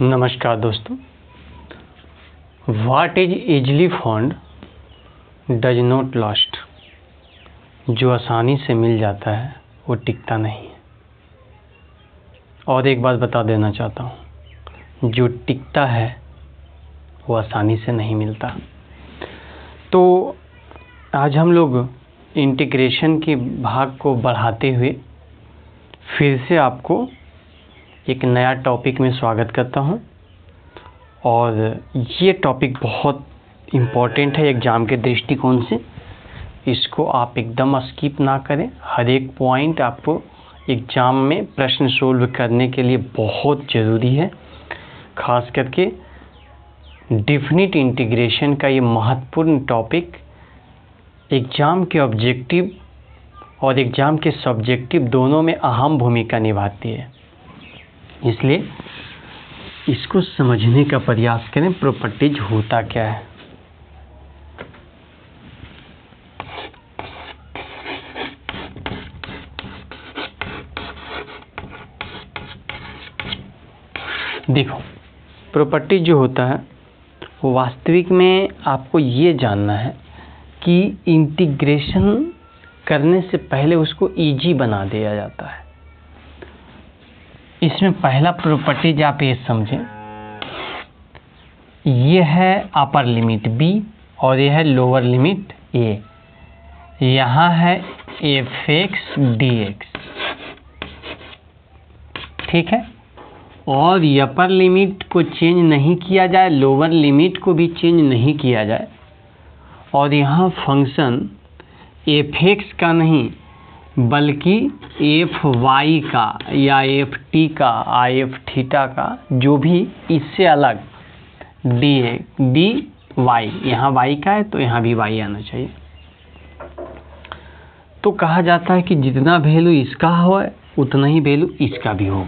नमस्कार दोस्तों। What is easily found does not last. जो आसानी से मिल जाता है वो टिकता नहीं है। और एक बात बता देना चाहता हूँ, जो टिकता है वो आसानी से नहीं मिलता। तो आज हम लोग इंटीग्रेशन के भाग को बढ़ाते हुए फिर से आपको एक नया टॉपिक में स्वागत करता हूं। और ये टॉपिक बहुत इम्पोर्टेंट है एग्ज़ाम के दृष्टिकोण से। इसको आप एकदम स्किप ना करें। हर एक पॉइंट आपको एग्ज़ाम में प्रश्न सोल्व करने के लिए बहुत ज़रूरी है। ख़ास करके डेफिनिट इंटीग्रेशन का ये महत्वपूर्ण टॉपिक एग्ज़ाम के ऑब्जेक्टिव और एग्ज़ाम के सब्जेक्टिव दोनों में अहम भूमिका निभाती है। इसलिए इसको समझने का प्रयास करें। प्रॉपर्टीज होता क्या है। देखो, प्रॉपर्टीज जो होता है वो वास्तविक में आपको ये जानना है कि इंटीग्रेशन करने से पहले उसको इजी बना दिया जाता है। इसमें पहला प्रॉपर्टीज आप ये समझें, ये है अपर लिमिट b और ये है लोअर लिमिट a। यहाँ है f(x) dx, ठीक है। और अपर लिमिट को चेंज नहीं किया जाए, लोअर लिमिट को भी चेंज नहीं किया जाए। और यहाँ फंक्शन f(x) का नहीं बल्कि fy का या ft का f(θ) का जो भी इससे अलग dy, यहाँ y का है तो यहाँ भी y आना चाहिए। तो कहा जाता है कि जितना वैल्यू इसका हो उतना ही वैल्यू इसका भी हो।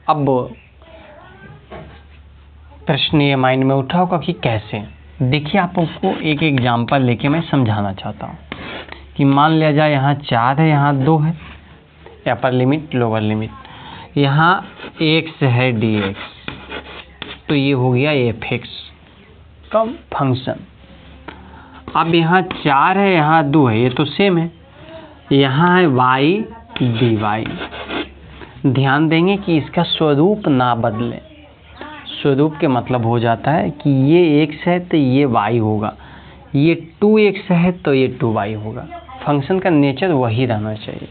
अब प्रश्न ये माइंड में उठा होगा कि कैसे। देखिए, आपको एक एग्जांपल लेके मैं समझाना चाहता हूँ कि मान लिया जाए यहाँ 4 है, यहाँ 2 है, अपर लिमिट लोअर लिमिट। यहाँ x है dx, तो ये हो गया f(x) का फंक्शन। अब यहाँ 4 है, यहाँ 2 है, ये तो सेम है। यहाँ है y dy। ध्यान देंगे कि इसका स्वरूप ना बदले। स्वरूप के मतलब हो जाता है कि ये x है तो ये y होगा, ये 2x है तो ये 2y होगा। फंक्शन का नेचर वही रहना चाहिए।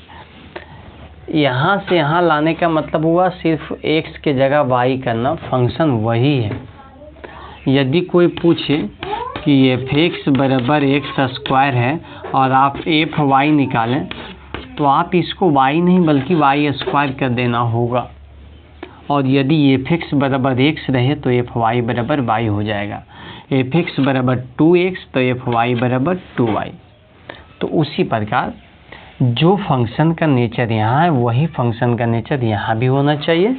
यहाँ से यहाँ लाने का मतलब हुआ सिर्फ x के जगह y करना, फंक्शन वही है। यदि कोई पूछे कि f(x) बराबर x² है और आप fy निकालें, तो आप इसको y नहीं बल्कि y² कर देना होगा। और यदि f(x) बराबर x रहे तो fy बराबर y हो जाएगा। f(x) बराबर 2x तो fy बराबर 2y। तो उसी प्रकार जो फंक्शन का नेचर यहाँ है वही फंक्शन का नेचर यहाँ भी होना चाहिए,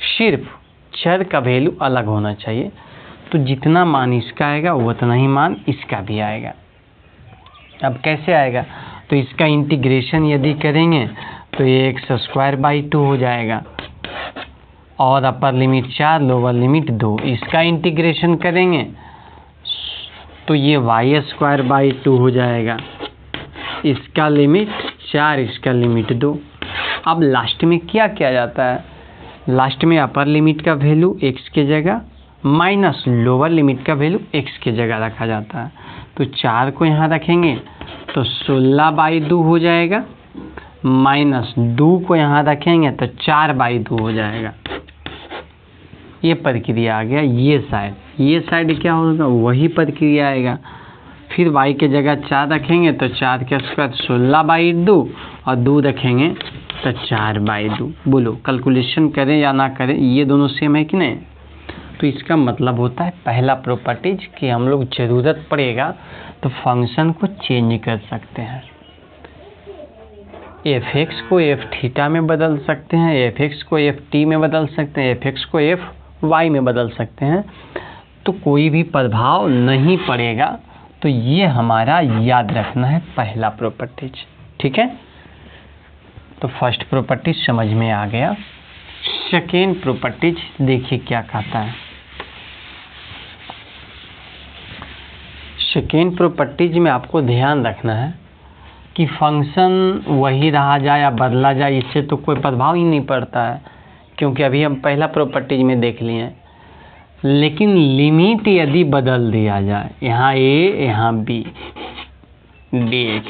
सिर्फ चर का वैल्यू अलग होना चाहिए। तो जितना मान इसका आएगा उतना ही मान इसका भी आएगा। अब कैसे आएगा? तो इसका इंटीग्रेशन यदि करेंगे तो ये x²/2 हो जाएगा। और अपर लिमिट 4 लोअर लिमिट 2, इसका इंटीग्रेशन करेंगे तो ये y²/2 हो जाएगा। इसका लिमिट 4, इसका लिमिट 2। अब लास्ट में क्या किया जाता है? लास्ट में अपर लिमिट का वैल्यू x के जगह माइनस लोअर लिमिट का वैल्यू x के जगह रखा जाता है। तो 4 को यहाँ रखेंगे तो 16/2 हो जाएगा, माइनस 2 को यहाँ रखेंगे तो 4/2 हो जाएगा। ये प्रक्रिया आ गया। ये साइड क्या होगा? वही प्रक्रिया आएगा। फिर y के जगह 4 रखेंगे तो 4 के स्क्वायर 16/2 और 2 रखेंगे तो 4/2। बोलो, कैलकुलेशन करें या ना करें, ये दोनों सेम है कि नहीं? तो इसका मतलब होता है पहला प्रॉपर्टीज कि हम लोग ज़रूरत पड़ेगा तो फंक्शन को चेंज कर सकते हैं। f(x) को f(θ) में बदल सकते हैं, f(x) को f(t) में बदल सकते हैं, f(x) को f(y) में बदल सकते हैं। तो कोई भी प्रभाव नहीं पड़ेगा। तो ये हमारा याद रखना है पहला प्रॉपर्टीज, ठीक है। तो फर्स्ट प्रॉपर्टी समझ में आ गया। सेकेंड प्रॉपर्टीज देखिए क्या कहता है। सेकेंड प्रॉपर्टीज में आपको ध्यान रखना है कि फंक्शन वही रहा जाए या बदला जाए, इससे तो कोई प्रभाव ही नहीं पड़ता है, क्योंकि अभी हम पहला प्रॉपर्टीज में देख लिए हैं। लेकिन लिमिट यदि बदल दिया जाए, यहाँ a यहाँ b dx,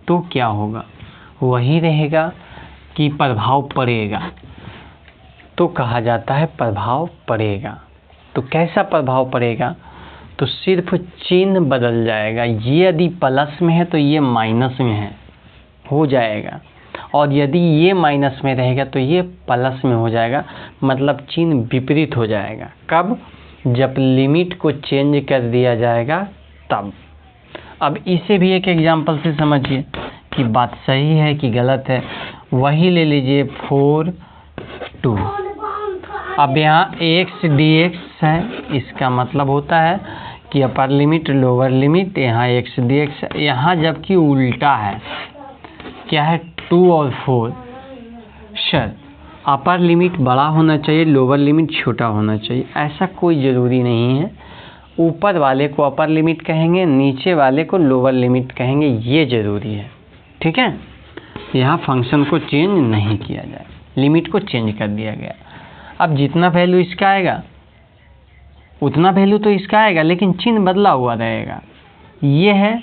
तो क्या होगा, वही रहेगा कि प्रभाव पड़ेगा। तो कहा जाता है प्रभाव पड़ेगा। तो कैसा प्रभाव पड़ेगा, तो सिर्फ चिन्ह बदल जाएगा। ये यदि प्लस में है तो ये माइनस में है, हो जाएगा, और यदि ये माइनस में रहेगा तो ये प्लस में हो जाएगा, मतलब चिन्ह विपरीत हो जाएगा। कब, जब लिमिट को चेंज कर दिया जाएगा तब। अब इसे भी एक एग्जांपल से समझिए कि बात सही है कि गलत है। वही ले लीजिए 4 2। अब यहाँ x dx है, इसका मतलब होता है कि अपर लिमिट लोअर लिमिट, यहाँ x dx है। यहाँ जबकि उल्टा है, क्या है, 2 और 4। सर अपर लिमिट बड़ा होना चाहिए, लोअर लिमिट छोटा होना चाहिए, ऐसा कोई ज़रूरी नहीं है। ऊपर वाले को अपर लिमिट कहेंगे, नीचे वाले को लोअर लिमिट कहेंगे, ये ज़रूरी है। ठीक है, यहाँ फंक्शन को चेंज नहीं किया जाए, लिमिट को चेंज कर दिया गया। अब जितना वैल्यू इसका आएगा उतना वैल्यू तो इसका आएगा, लेकिन चिन्ह बदला हुआ रहेगा। ये है,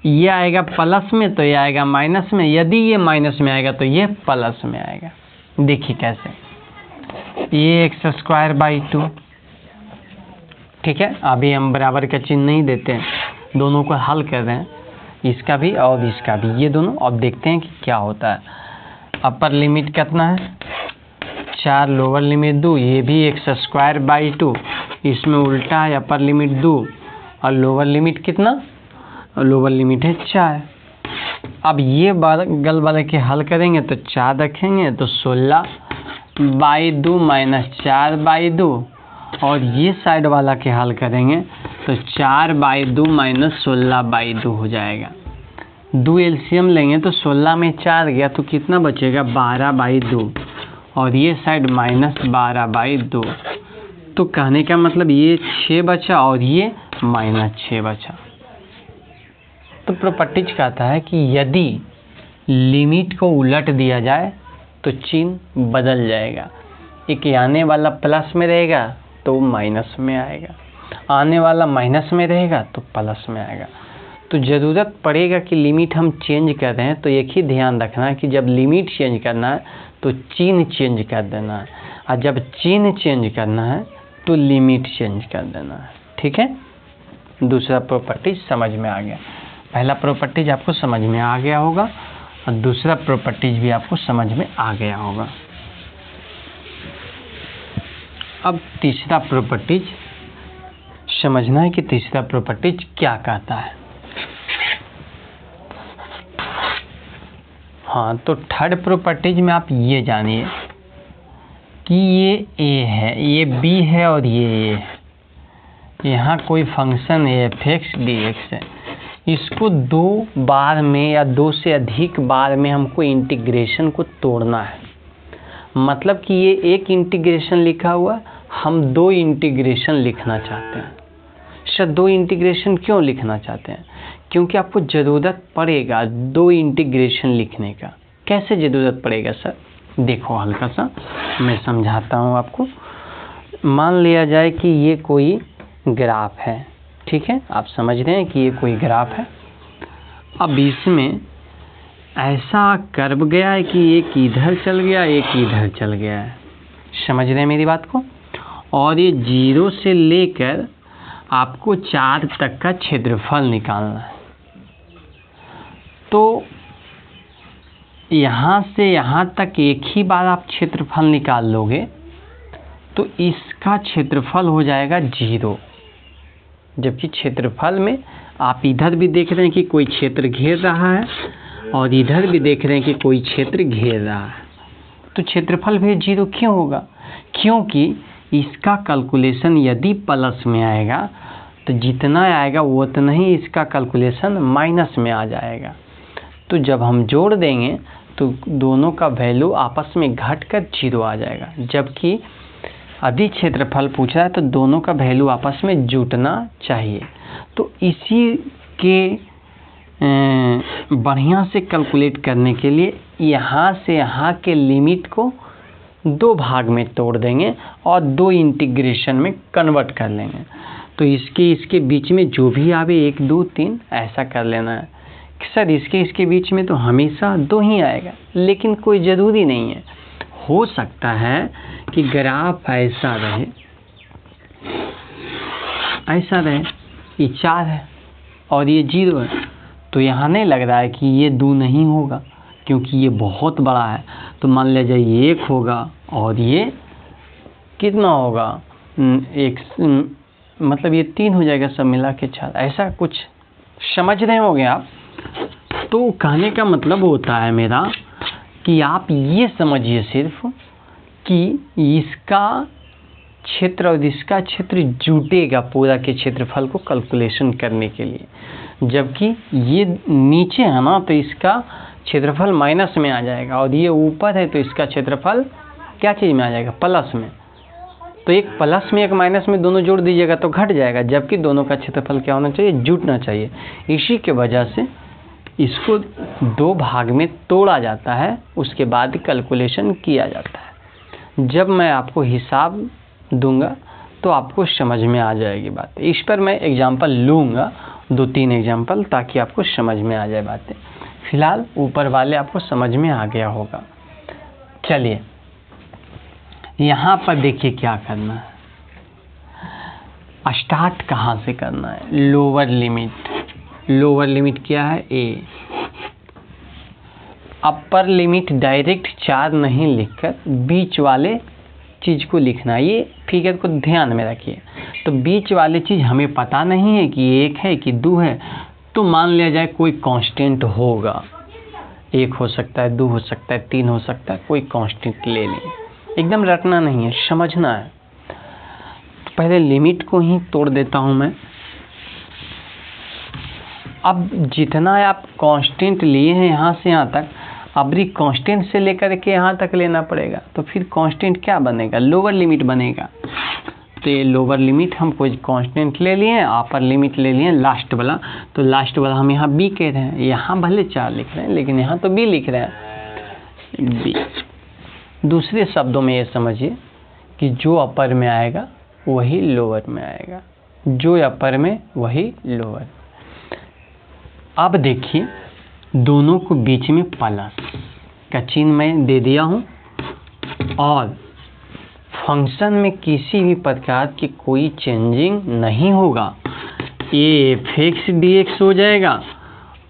ये आएगा प्लस में तो ये आएगा माइनस में, यदि ये माइनस में आएगा तो ये प्लस में आएगा। देखिए कैसे, ये x²/2। ठीक है, अभी हम बराबर का चिन्ह नहीं देते हैं, दोनों को हल कर रहे हैं, इसका भी और इसका भी, ये दोनों। अब देखते हैं कि क्या होता है। अपर लिमिट कितना है, 4, लोअर लिमिट 2, ये भी x²/2, इसमें उल्टा है, अपर लिमिट 2 और लोअर लिमिट कितना, लोअर लिमिट है 4। अब ये बगल वाले के हल करेंगे तो 4 रखेंगे तो 16/2 - 4/2, और ये साइड वाला के हल करेंगे तो 4/2 - 16/2 हो जाएगा। 2 एलसीएम लेंगे तो 16 में 4 गया तो कितना बचेगा, 12/2, और ये साइड -12/2। तो कहने का मतलब ये 6 बचा और ये -6 बचा। तो प्रॉपर्टीज कहता है कि यदि लिमिट को उलट दिया जाए तो चिन्ह बदल जाएगा। एक आने वाला प्लस में रहेगा तो माइनस में आएगा, आने वाला माइनस में रहेगा तो प्लस में आएगा। तो ज़रूरत पड़ेगा कि लिमिट हम चेंज कर रहे हैं तो एक ही ध्यान रखना है कि जब लिमिट चेंज करना है तो चिन्ह चेंज कर देना है, और जब चिन्ह चेंज करना है तो लिमिट चेंज कर देना है। ठीक है, दूसरा प्रॉपर्टीज समझ में आ गया। पहला प्रॉपर्टीज आपको समझ में आ गया होगा और दूसरा प्रॉपर्टीज भी आपको समझ में आ गया होगा। अब तीसरा प्रॉपर्टीज समझना है कि तीसरा प्रॉपर्टीज क्या कहता है। हाँ, तो थर्ड प्रॉपर्टीज में आप ये जानिए कि ये a है, ये b है और ये a है। यहाँ कोई फंक्शन है f(x) dx है, इसको 2 बार में या 2 से अधिक बार में हमको इंटीग्रेशन को तोड़ना है। मतलब कि ये एक इंटीग्रेशन लिखा हुआ, हम 2 इंटीग्रेशन लिखना चाहते हैं। सर 2 इंटीग्रेशन क्यों लिखना चाहते हैं, क्योंकि आपको ज़रूरत पड़ेगा 2 इंटीग्रेशन लिखने का। कैसे ज़रूरत पड़ेगा सर, देखो हल्का सा मैं समझाता हूँ आपको। मान लिया जाए कि ये कोई ग्राफ है, ठीक है, आप समझ रहे हैं कि ये कोई ग्राफ है। अब इसमें ऐसा कर्व गया है कि एक इधर चल गया, एक इधर चल गया है, समझ रहे हैं मेरी बात को। और ये 0 से लेकर आपको 4 तक का क्षेत्रफल निकालना है। तो यहाँ से यहाँ तक एक ही बार आप क्षेत्रफल निकाल लोगे तो इसका क्षेत्रफल हो जाएगा 0, जबकि क्षेत्रफल में आप इधर भी देख रहे हैं कि कोई क्षेत्र घेर रहा है और इधर भी देख रहे हैं कि कोई क्षेत्र घेर रहा है। तो क्षेत्रफल भी 0 क्यों होगा, क्योंकि इसका कैलकुलेशन यदि प्लस में आएगा तो जितना आएगा वो उतना ही इसका कैलकुलेशन माइनस में आ जाएगा। तो जब हम जोड़ देंगे तो दोनों का वैल्यू आपस में घटकर 0 आ जाएगा। जबकि अधिक क्षेत्रफल पूछ रहा है तो दोनों का वैल्यू आपस में जुटना चाहिए। तो इसी के बढ़िया से कैलकुलेट करने के लिए यहाँ से यहाँ के लिमिट को 2 भाग में तोड़ देंगे और 2 इंटीग्रेशन में कन्वर्ट कर लेंगे। तो इसके बीच में जो भी आवे 1 2 3 ऐसा कर लेना है। सर इसके बीच में तो हमेशा 2 ही आएगा, लेकिन कोई ज़रूरी नहीं है। हो सकता है कि ग्राफ ऐसा रहे, ये 4 है और ये 0 है, तो यहाँ नहीं लग रहा है कि ये 2 नहीं होगा क्योंकि ये बहुत बड़ा है। तो मान लीजिए ये 1 होगा और ये कितना होगा, मतलब ये 3 हो जाएगा, सब मिला के 4। ऐसा कुछ समझ रहे होंगे आप। तो कहने का मतलब होता है मेरा कि आप ये समझिए सिर्फ कि इसका क्षेत्र और इसका क्षेत्र जुटेगा पूरा के क्षेत्रफल को कैलकुलेशन करने के लिए। जबकि ये नीचे है ना, तो इसका क्षेत्रफल माइनस में आ जाएगा, और ये ऊपर है तो इसका क्षेत्रफल क्या चीज़ में आ जाएगा, प्लस में। तो एक प्लस में एक माइनस में दोनों जोड़ दीजिएगा तो घट जाएगा, जबकि दोनों का क्षेत्रफल क्या होना चाहिए, जुटना चाहिए। इसी के वजह से इसको 2 भाग में तोड़ा जाता है, उसके बाद कैलकुलेशन किया जाता है। जब मैं आपको हिसाब दूंगा तो आपको समझ में आ जाएगी बात। इस पर मैं एग्जांपल लूँगा, 2-3 एग्जांपल, ताकि आपको समझ में आ जाए बातें। फिलहाल ऊपर वाले आपको समझ में आ गया होगा। चलिए यहाँ पर देखिए क्या करना है, स्टार्ट कहाँ से करना है। लोअर लिमिट क्या है, ए। अपर लिमिट डायरेक्ट 4 नहीं लिखकर बीच वाले चीज़ को लिखना है। ये फिगर को ध्यान में रखिए। तो बीच वाले चीज़ हमें पता नहीं है कि 1 है कि 2 है, तो मान लिया जाए कोई कांस्टेंट होगा। 1 हो सकता है, 2 हो सकता है, 3 हो सकता है, कोई कांस्टेंट ले लें। एकदम रटना नहीं है, समझना है। तो पहले लिमिट को ही तोड़ देता हूँ मैं। अब जितना आप कांस्टेंट लिए हैं यहाँ से यहाँ तक, अब भी कांस्टेंट से लेकर के यहाँ तक लेना पड़ेगा। तो फिर कांस्टेंट क्या बनेगा, लोअर लिमिट बनेगा। तो ये लोअर लिमिट हम कोई कांस्टेंट ले लिए, अपर लिमिट ले लिए लास्ट वाला। तो लास्ट वाला हम यहाँ बी कह रहे हैं, यहाँ भले 4 लिख रहे हैं लेकिन यहाँ तो बी लिख रहे हैं, बी। दूसरे शब्दों में ये समझिए कि जो अपर में आएगा वही लोअर में आएगा, जो अपर में वही लोअर। अब देखिए दोनों को बीच में प्लस का चिन्ह मैं दे दिया हूँ, और फंक्शन में किसी भी प्रकार की कोई चेंजिंग नहीं होगा। ये f(x) dx हो जाएगा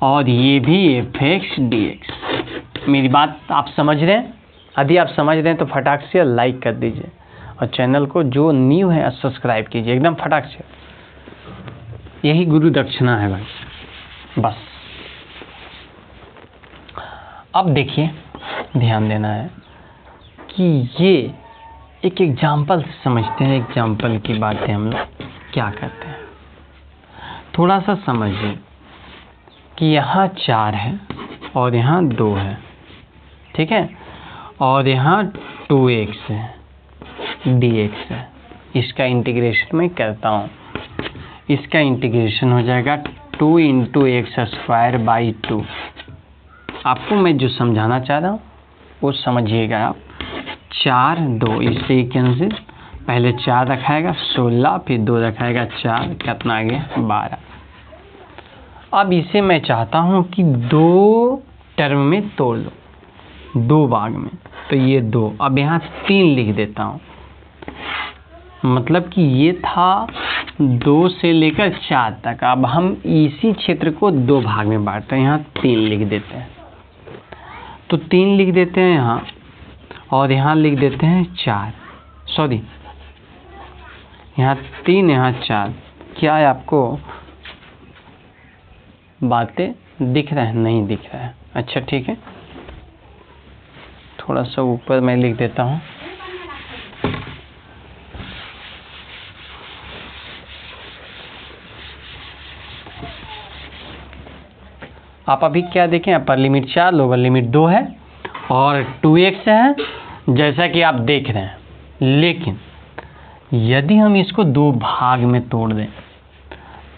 और ये भी f(x) dx। मेरी बात आप समझ रहे हैं? यदि आप समझ रहे हैं तो फटाक से लाइक कर दीजिए, और चैनल को जो न्यू है सब्सक्राइब कीजिए एकदम फटाक से। यही गुरु दक्षिणा है भाई, बस। अब देखिए ध्यान देना है कि ये एक एग्जाम्पल से समझते हैं। एग्जाम्पल की बातें हम लोग क्या करते हैं, थोड़ा सा समझिए कि यहाँ 4 है और यहाँ 2 है, ठीक है, और यहाँ 2x है, dx है। इसका इंटीग्रेशन मैं करता हूँ। इसका इंटीग्रेशन हो जाएगा 2 × x² 2। आपको मैं जो समझाना चाह रहा हूँ वो समझिएगा आप। 4 2 इससे कैंसिल, पहले 4 रखाएगा 16, फिर 2 रखाएगा 4, कितना आ गया 12। अब इसे मैं चाहता हूँ कि 2 टर्म में तोड़ लो, 2 भाग में। तो ये 2, अब यहाँ 3 लिख देता हूँ। मतलब कि ये था 2 से लेकर 4 तक। अब हम इसी क्षेत्र को 2 भाग में बांटते हैं, यहाँ 3 लिख देते हैं। तो 3 लिख देते हैं यहाँ, और यहाँ लिख देते हैं 4, सॉरी यहाँ 3 यहाँ 4। क्या है आपको बातें दिख रहा है? नहीं दिख रहा है, अच्छा ठीक है। थोड़ा सा ऊपर मैं लिख देता हूँ। आप अभी क्या देखें, अपर लिमिट 4 लोअर लिमिट 2 है, और 2x है जैसा कि आप देख रहे हैं। लेकिन यदि हम इसको दो भाग में तोड़ दें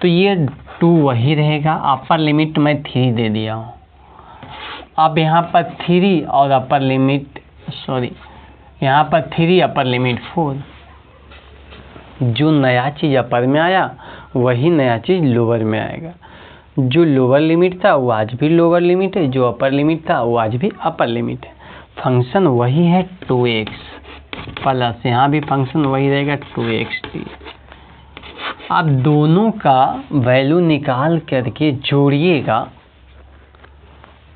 तो ये 2 वही रहेगा। अपर लिमिट मैं 3 दे दिया हूँ। अब यहाँ पर 3 और अपर लिमिट यहाँ पर 3 अपर लिमिट 4। जो नया चीज़ अपर में आया वही नया चीज़ लोअर में आएगा। जो लोअर लिमिट था वो आज भी लोअर लिमिट है, जो अपर लिमिट था वो आज भी अपर लिमिट है। फंक्शन वही है 2x प्लस यहाँ भी फंक्शन वही रहेगा 2xt। आप दोनों का वैल्यू निकाल करके जोड़िएगा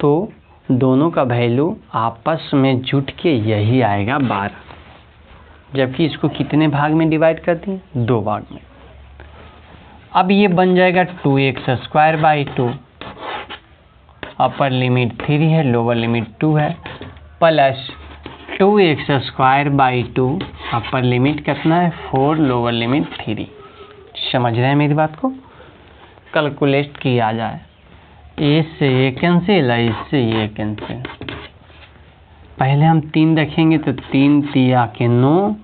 तो दोनों का वैल्यू आपस में जुट के यही आएगा 12, जबकि इसको कितने भाग में डिवाइड कर दिए? 2 भाग में। अब ये बन जाएगा 2x² 2, अपर लिमिट 3 है, लोअर लिमिट 2 है, प्लस 2x² 2, अपर लिमिट कितना है 4, लोअर लिमिट 3। समझ रहे हैं मेरी बात को? कैलकुलेट किया जाए, ए से ए कैंसिल, इससे ये कैंसिल। पहले हम 3 रखेंगे तो 3 तिया के 9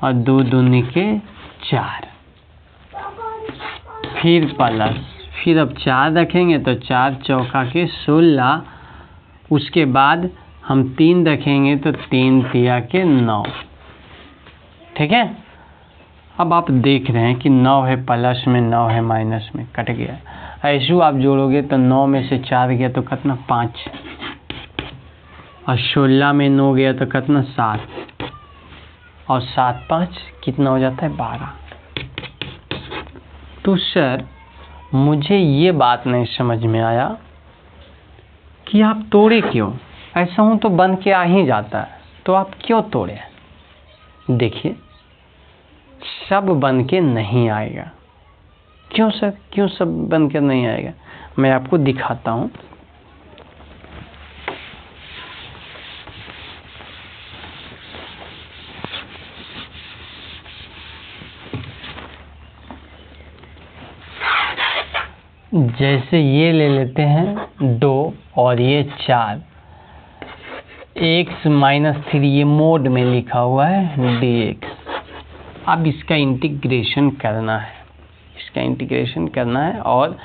और 2 दूनी के 4, फिर प्लस, फिर अब 4 रखेंगे तो 4 चौका के 16, उसके बाद हम 3 रखेंगे तो 3 तिया के 9। ठीक है। अब आप देख रहे हैं कि 9 है प्लस में, 9 है माइनस में, कट गया। ऐसे आप जोड़ोगे तो 9 में से 4 गया तो कितना 5, और 16 में 9 गया तो कितना 7, और 7 5 कितना हो जाता है 12। तो सर मुझे ये बात नहीं समझ में आया कि आप तोड़े क्यों? ऐसा हूँ तो बन के आ ही जाता है, तो आप क्यों तोड़े? देखिए, सब बन के नहीं आएगा। क्यों सर, क्यों सब बन के नहीं आएगा? मैं आपको दिखाता हूँ। जैसे ये ले लेते हैं 2 और ये 4, x - 3 ये मोड में लिखा हुआ है dx। अब इसका इंटीग्रेशन करना है, इसका इंटीग्रेशन करना है और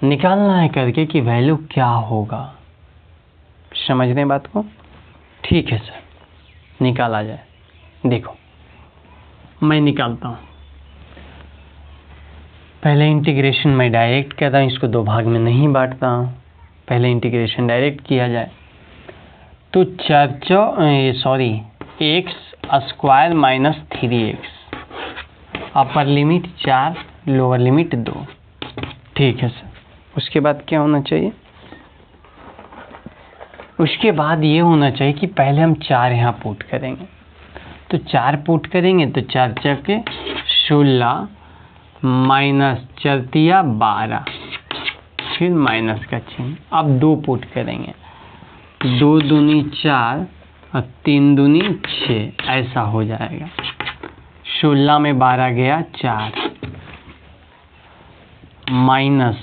निकालना है करके कि वैल्यू क्या होगा। समझ रहे हैं बात को? ठीक है सर, निकाला जाए। देखो मैं निकालता हूँ। पहले इंटीग्रेशन मैं डायरेक्ट कर रहा हूँ, इसको 2 भाग में नहीं बांटता हूँ। पहले इंटीग्रेशन डायरेक्ट किया जाए तो x² - 3x, upper limit 4, lower limit 2। ठीक है सर। उसके बाद क्या होना चाहिए? उसके बाद ये होना चाहिए कि पहले हम 4 यहाँ पुट करेंगे, तो 4 पुट करेंगे तो 4 चौके 16 माइनस 4 तिया 12, फिर माइनस का चिन्ह। अब 2 पुट करेंगे, 2 दूनी 4 और 3 दूनी 6, ऐसा हो जाएगा। 16 में 12 गया 4, माइनस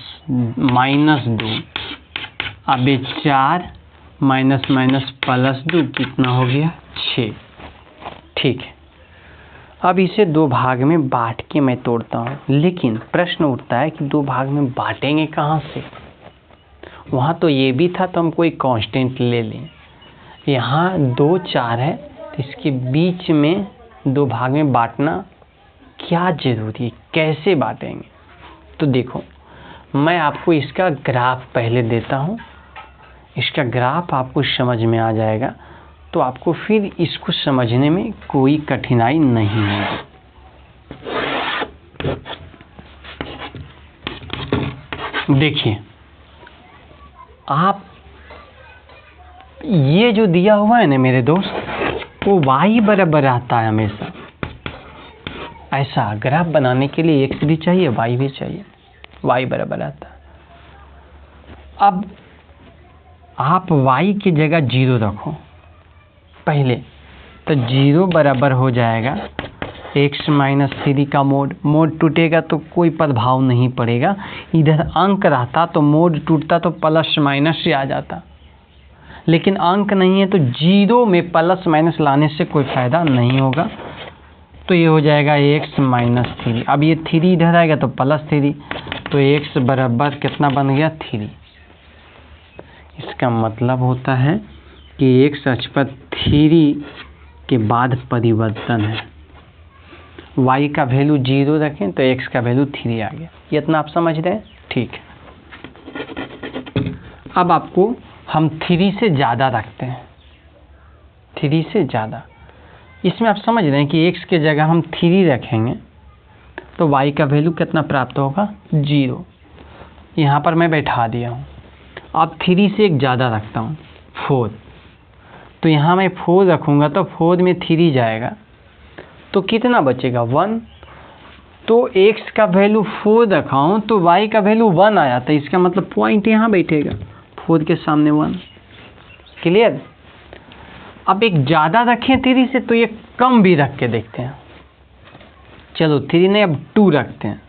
2, अब ये 4 माइनस माइनस प्लस 2 कितना हो गया 6। ठीक है। अब इसे 2 भाग में बांट के मैं तोड़ता हूँ, लेकिन प्रश्न उठता है कि 2 भाग में बांटेंगे कहाँ से? वहाँ तो ये भी था तो हम कोई कांस्टेंट ले लें। यहाँ 2 4 है तो इसके बीच में 2 भाग में बांटना क्या जरूरी है? कैसे बांटेंगे? तो देखो, मैं आपको इसका ग्राफ पहले देता हूँ। इसका ग्राफ आपको समझ में आ जाएगा तो आपको फिर इसको समझने में कोई कठिनाई नहीं होगी। देखिए, आप ये जो दिया हुआ है ना मेरे दोस्त, वो y बराबर आता है हमेशा। ऐसा ग्राफ बनाने के लिए x भी चाहिए, y भी चाहिए, y बराबर आता है। अब आप y की जगह 0 रखो पहले, तो 0 बराबर हो जाएगा x - 3 का मोड टूटेगा तो कोई प्रभाव नहीं पड़ेगा। इधर अंक रहता तो मोड टूटता तो प्लस माइनस से आ जाता, लेकिन अंक नहीं है तो जीरो में प्लस माइनस लाने से कोई फ़ायदा नहीं होगा। तो ये हो जाएगा x माइनस 3। अब ये 3 इधर आएगा तो प्लस 3, तो x बराबर कितना बन गया 3। इसका मतलब होता है कि x अक्ष पर 3 के बाद परिवर्तन है। y का वैल्यू 0 रखें तो x का वैल्यू 3 आ गया। ये इतना आप समझ रहे हैं? ठीक है। अब आपको हम 3 से ज़्यादा रखते हैं, 3 से ज़्यादा। इसमें आप समझ रहे हैं कि x के जगह हम 3 रखेंगे तो y का वैल्यू कितना प्राप्त होगा 0। यहाँ पर मैं बैठा दिया हूँ। अब 3 से एक ज़्यादा रखता हूँ 4, तो यहाँ मैं 4 रखूँगा तो 4 में 3 जाएगा तो कितना बचेगा 1। तो x का वैल्यू 4 रखा हूँ तो y का वैल्यू 1 आया, तो इसका मतलब पॉइंट यहाँ बैठेगा 4 के सामने 1। क्लियर? अब एक ज़्यादा रखें 3 से तो ये कम भी रख के देखते हैं। चलो 3 नहीं, अब 2 रखते हैं।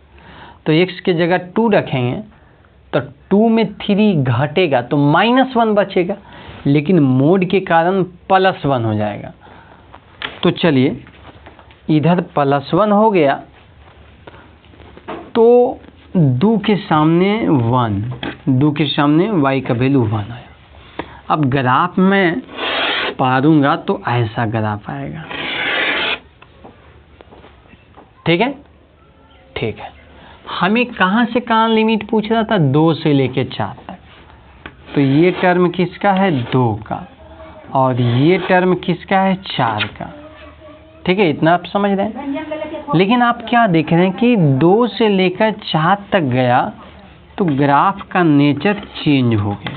तो x के जगह 2 रखेंगे तो 2 में 3 घटेगा तो -1 बचेगा, लेकिन मोड के कारण +1 हो जाएगा। तो चलिए इधर +1 हो गया तो 2 के सामने 1, 2 के सामने y का वैल्यू 1 आया। अब ग्राफ में पारूंगा तो ऐसा ग्राफ आएगा। ठीक है? ठीक है। हमें कहाँ से कहाँ लिमिट पूछ रहा था? 2 से लेके 4 तक। तो ये टर्म किसका है? 2 का, और ये टर्म किसका है? 4 का। ठीक है, इतना आप समझ रहे हैं। लेकिन आप क्या देख रहे हैं कि 2 से लेकर 4 तक गया तो ग्राफ का नेचर चेंज हो गया।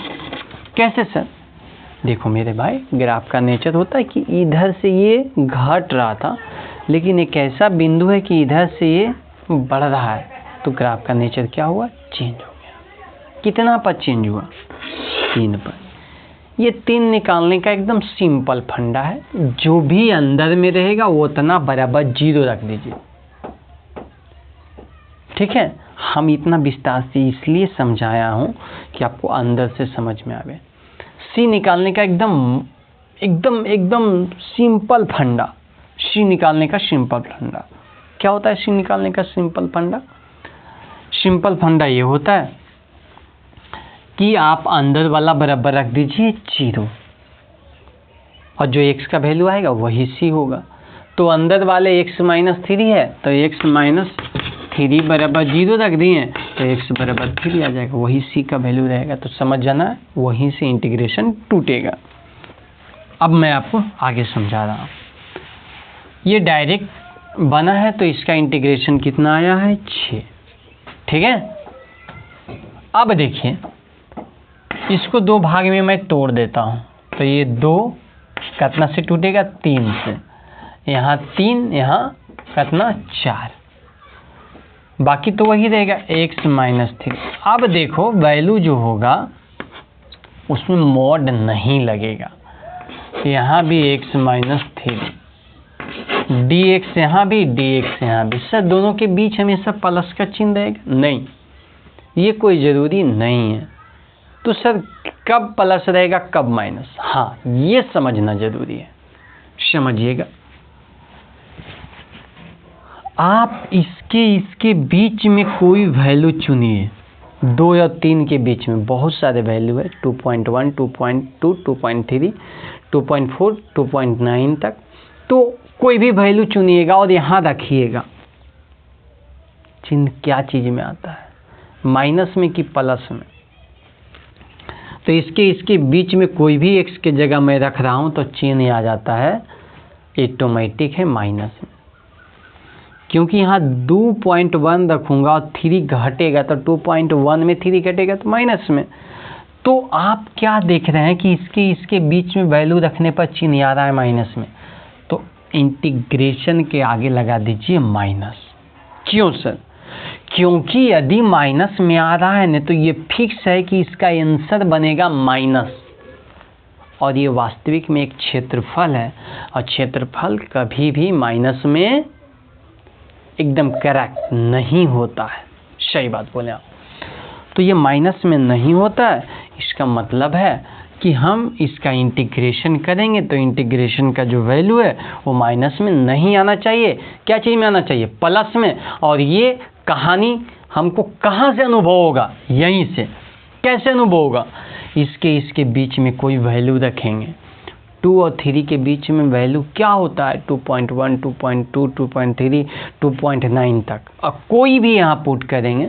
कैसे सर? देखो मेरे भाई, ग्राफ का नेचर होता है कि इधर से ये घट रहा था, लेकिन एक ऐसा बिंदु है कि इधर से ये बढ़ रहा है, तो ग्राफ का नेचर क्या हुआ? चेंज हो गया। कितना पर चेंज हुआ? 3 पर। ये 3 निकालने का एकदम सिंपल फंडा है, जो भी अंदर में रहेगा वो उतना बराबर 0 रख दीजिए। ठीक है? हम इतना विस्तार से इसलिए समझाया हूँ कि आपको अंदर से समझ में आवे। सी निकालने का एकदम सिंपल फंडा, सी निकालने का सिंपल फंडा क्या होता है? सी निकालने का सिंपल सिंपल फंडा ये होता है कि आप अंदर वाला बराबर रख दीजिए 0, और जो x का वैल्यू आएगा वही c होगा। तो अंदर वाले x माइनस 3 है तो x माइनस 3 बराबर 0 रख दिए तो x बराबर 3 आ जाएगा, वही c का वैल्यू रहेगा। तो समझ जाना, वहीं से इंटीग्रेशन टूटेगा। अब मैं आपको आगे समझा रहा हूँ। ये डायरेक्ट बना है तो इसका इंटीग्रेशन कितना आया है? 6। ठीक है? अब देखिए, इसको 2 भाग में मैं तोड़ देता हूँ तो ये 2 कितना से टूटेगा? 3 से। यहाँ 3, यहाँ कितना? 4। बाकी तो वही रहेगा x माइनस 3। अब देखो वैल्यू जो होगा उसमें मॉड नहीं लगेगा, यहाँ भी x माइनस 3, dx यहाँ भी, dx यहाँ भी। सर दोनों के बीच हमेशा प्लस का चिन्ह रहेगा? नहीं, ये कोई ज़रूरी नहीं है। तो सर कब प्लस रहेगा, कब माइनस? हाँ, ये समझना जरूरी है। समझिएगा, आप इसके बीच में कोई वैल्यू चुनिए, 2 या 3 के बीच में बहुत सारे वैल्यू है, 2.1, 2.2, 2.3, 2.4, 2.9 तक। तो कोई भी वैल्यू चुनिएगा और यहाँ रखिएगा। चिन्ह क्या चीज़ में आता है? माइनस में कि प्लस में? तो इसके बीच में कोई भी x के जगह मैं रख रहा हूँ तो चिन्ह आ जाता है ऑटोमेटिक है माइनस में, क्योंकि यहाँ 2.1 रखूँगा और 3 घटेगा तो 2.1 में 3 घटेगा तो माइनस में। तो आप क्या देख रहे हैं कि इसके बीच में वैल्यू रखने पर चिन्ह आ रहा है माइनस में, तो इंटीग्रेशन के आगे लगा दीजिए माइनस। क्यों सर? क्योंकि यदि माइनस में आ रहा है ना तो ये फिक्स है कि इसका आंसर बनेगा माइनस, और ये वास्तविक में एक क्षेत्रफल है, और क्षेत्रफल कभी भी माइनस में एकदम करेक्ट नहीं होता है। सही बात बोले आप। तो ये माइनस में नहीं होता है, इसका मतलब है कि हम इसका इंटीग्रेशन करेंगे तो इंटीग्रेशन का जो वैल्यू है वो माइनस में नहीं आना चाहिए, क्या चीज़ में आना चाहिए, प्लस में। और ये कहानी हमको कहाँ से अनुभव होगा, यहीं से। कैसे अनुभव होगा, इसके बीच में कोई वैल्यू रखेंगे। 2 और 3 के बीच में वैल्यू क्या होता है, 2.1, 2.2, 2.3, 2.9 तक। अब कोई भी यहाँ पुट करेंगे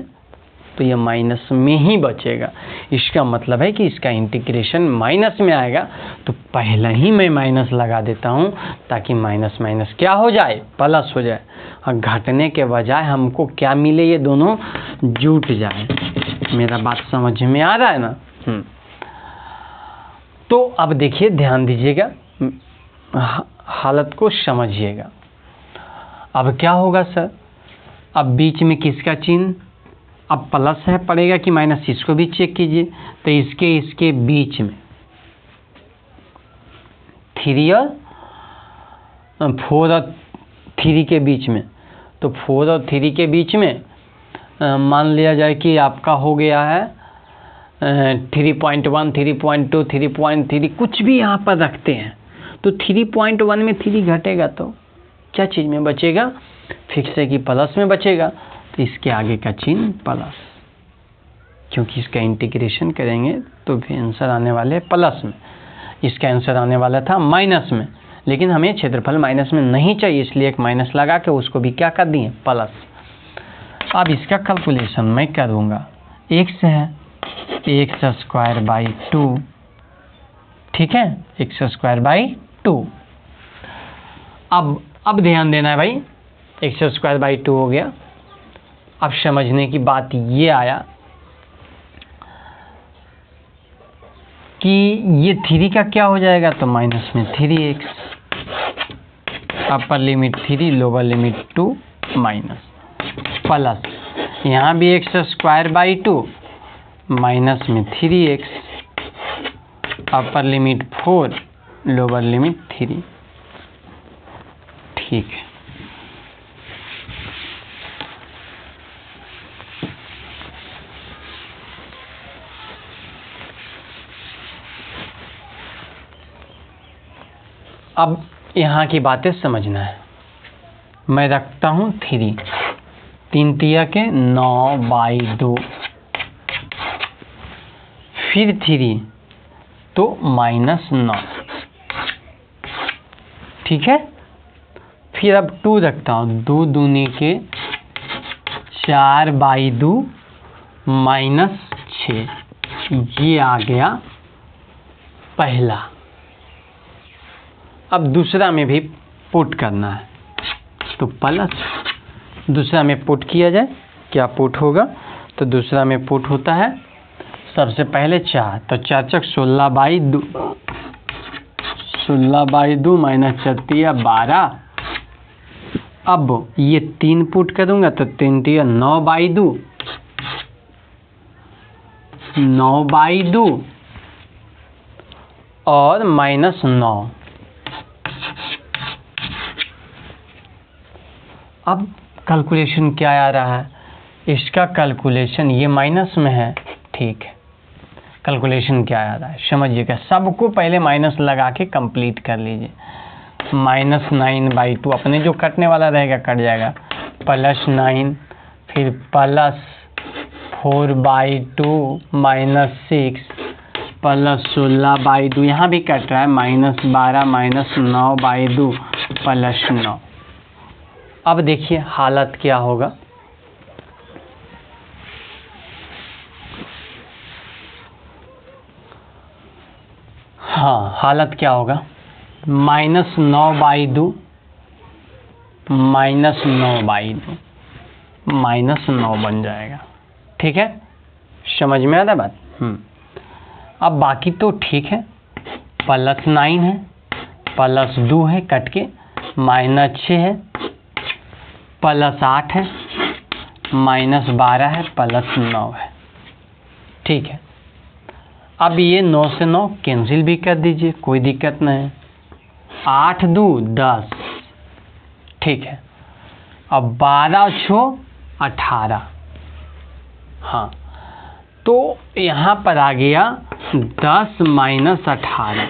तो ये माइनस में ही बचेगा। इसका मतलब है कि इसका इंटीग्रेशन माइनस में आएगा, तो पहले ही मैं माइनस लगा देता हूँ ताकि माइनस माइनस क्या हो जाए, प्लस हो जाए। और घटने के बजाय हमको क्या मिले, ये दोनों जुट जाए। मेरा बात समझ में आ रहा है ना? तो अब देखिए, ध्यान दीजिएगा, हालत को समझिएगा। अब क्या होगा सर, अब बीच में किसका चिन्ह, अब प्लस है पड़ेगा कि माइनस, इसको भी चेक कीजिए। तो इसके बीच में 3 और 4 और 3 के बीच में, तो 4 और 3 के बीच में मान लिया जाए कि आपका हो गया है 3.1, 3.2, 3.3, कुछ भी यहाँ पर रखते हैं। तो 3.1 में 3 घटेगा तो क्या चीज़ में बचेगा, फिक्स है कि प्लस में बचेगा। तो इसके आगे का चिन्ह प्लस, क्योंकि इसका इंटीग्रेशन करेंगे तो भी आंसर आने वाले प्लस में। इसका आंसर आने वाला था माइनस में, लेकिन हमें क्षेत्रफल माइनस में नहीं चाहिए, इसलिए एक माइनस लगा के उसको भी क्या कर दिए, प्लस। अब इसका कैलकुलेशन मैं करूँगा, x है x²/2, ठीक है, x²/2। अब ध्यान देना है भाई, x²/2 हो गया। अब समझने की बात ये आया कि ये 3 का क्या हो जाएगा, तो माइनस में 3x, upper limit 3, lower limit 2, minus plus, यहाँ भी x²/2, माइनस में 3x, upper limit 4, lower limit 3, ठीक है। अब यहाँ की बातें समझना है। मैं रखता हूँ 3, 3 तिया के 9/2, फिर 3 तो -9, ठीक है। फिर अब 2 रखता हूँ, 2 दूनी के 4/2 -6, ये आ गया पहला। अब दूसरा में भी पुट करना है, तो प्लस दूसरा में पुट किया जाए, क्या पुट होगा, तो दूसरा में पुट होता है सबसे पहले 4, तो 4 × 16/2, 16/2 -4 × 12। अब ये 3 पुट करूँगा तो 3 × 9/2, 9/2 और -9। अब कैलकुलेशन क्या आ रहा है, इसका कैलकुलेशन ये माइनस में है, ठीक है। कैलकुलेशन क्या आ रहा है समझिएगा, सबको पहले माइनस लगा के कंप्लीट कर लीजिए। -9/2 अपने जो कटने वाला रहेगा कट जाएगा, +9, फिर +4/2 -6, +16/2, यहाँ भी कट रहा है, -12 -9/2 +9। अब देखिए हालत क्या होगा, हाँ हालत क्या होगा, -9/2 -9/2 -9 बन जाएगा, ठीक है। समझ में आ रहा है बात? अब बाकी तो ठीक है, +9 है, +2 है कट के, -6 है, +8 है, -12 है, +9 है, ठीक है। अब ये 9 से 9 कैंसिल भी कर दीजिए, कोई दिक्कत नहीं। 8 × 2 = 10, ठीक है। अब 12 × 6 = 18, हाँ। तो यहाँ पर आ गया 10 माइनस 18,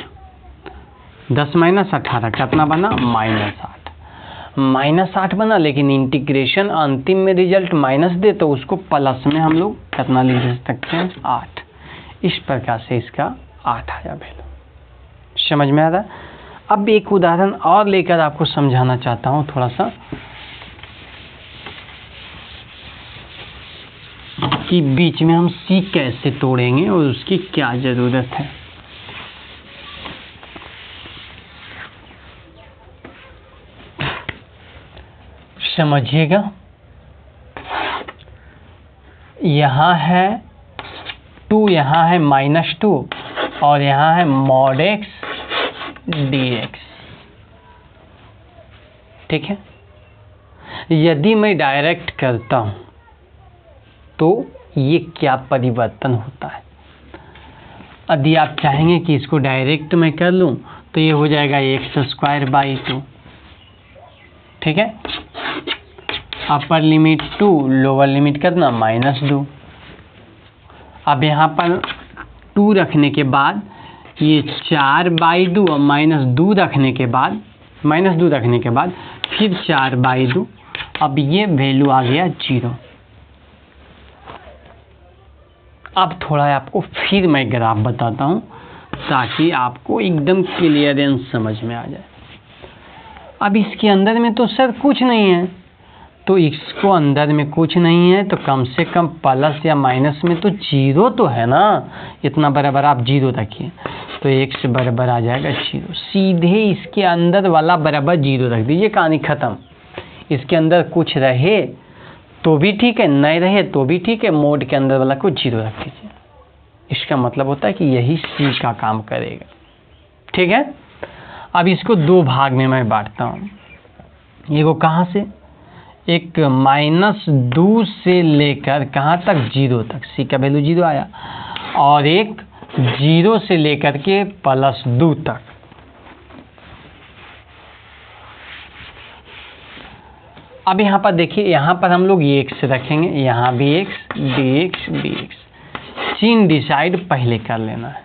10 माइनस 18 कितना बना -8 बना, लेकिन इंटीग्रेशन अंतिम में रिजल्ट माइनस दे तो उसको प्लस में हम लोग कितना लिख सकते हैं 8। इस प्रकार से इसका 8 आया वैल्यू। समझ में आ रहा है? अब एक उदाहरण और लेकर आपको समझाना चाहता हूँ थोड़ा सा, कि बीच में हम सी कैसे तोड़ेंगे और उसकी क्या ज़रूरत है। समझिएगा, यहाँ है 2, यहाँ है -2 और यहाँ है mod x dx। ठीक है, यदि मैं डायरेक्ट करता हूँ तो ये क्या परिवर्तन होता है। यदि आप चाहेंगे कि इसको डायरेक्ट मैं कर लूँ तो ये हो जाएगा x²/2। ठीक है, अपर लिमिट 2, लोअर लिमिट करना -2। अब यहाँ पर 2 रखने के बाद ये 4/2 और -2 रखने के बाद फिर 4/2। अब ये वैल्यू आ गया 0। अब थोड़ा आपको फिर मैं ग्राफ बताता हूँ ताकि आपको एकदम क्लियरेंस समझ में आ जाए। अब इसके अंदर में तो सर कुछ नहीं है, तो इसको अंदर में कुछ नहीं है तो कम से कम प्लस या माइनस में तो 0 तो है ना। इतना बराबर आप 0 रखिए तो x बराबर आ जाएगा 0। सीधे इसके अंदर वाला बराबर 0 रख दीजिए, कहानी ख़त्म। इसके अंदर कुछ रहे तो भी ठीक है, नहीं रहे तो भी ठीक है, मोड के अंदर वाला को 0 रख दीजिए। इसका मतलब होता है कि यही सी का काम करेगा। ठीक है, अब इसको 2 भाग में मैं बांटता हूँ। ये वो कहाँ से, एक -2 से लेकर कहाँ तक 0 तक, सी का वैल्यू 0 आया, और एक 0 से लेकर के +2 तक। अब यहाँ पर देखिए, यहाँ पर हम लोग ये x रखेंगे, यहाँ भी x, dx। सीन डिसाइड पहले कर लेना है।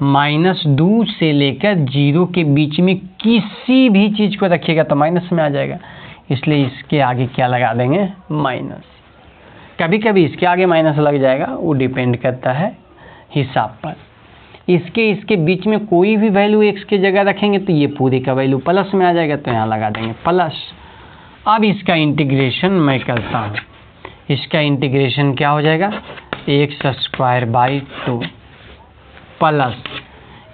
-2 से लेकर 0 के बीच में किसी भी चीज़ को रखिएगा तो माइनस में आ जाएगा, इसलिए इसके आगे क्या लगा देंगे माइनस। कभी कभी इसके आगे माइनस लग जाएगा, वो डिपेंड करता है हिसाब पर। इसके बीच में कोई भी वैल्यू x की जगह रखेंगे तो ये पूरे का वैल्यू प्लस में आ जाएगा, तो यहाँ लगा देंगे प्लस। अब इसका इंटीग्रेशन मैं करता हूँ, इसका इंटीग्रेशन क्या हो जाएगा x² प्लस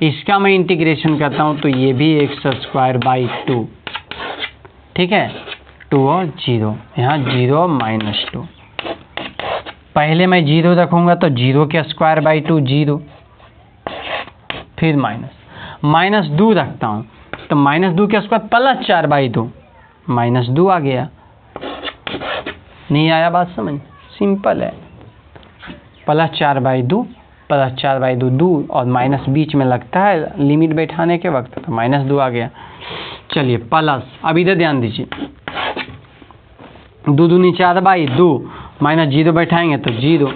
इसका मैं इंटीग्रेशन करता हूँ तो ये भी x²/2। ठीक है, 2 और 0, यहाँ 0 और -2। पहले मैं 0 रखूँगा तो 0 के स्क्वायर/2 0, फिर -2 रखता हूँ तो -2 के स्क्वायर प्लस 4/2, -2 आ गया। नहीं आया बात समझ? सिंपल है, प्लस 4/2 2 और माइनस बीच में लगता है लिमिट बैठाने के वक्त, तो -2 आ गया। चलिए प्लस, अब इधर ध्यान दीजिए, 2 दूनी 4/2, -0 बैठाएंगे तो 0।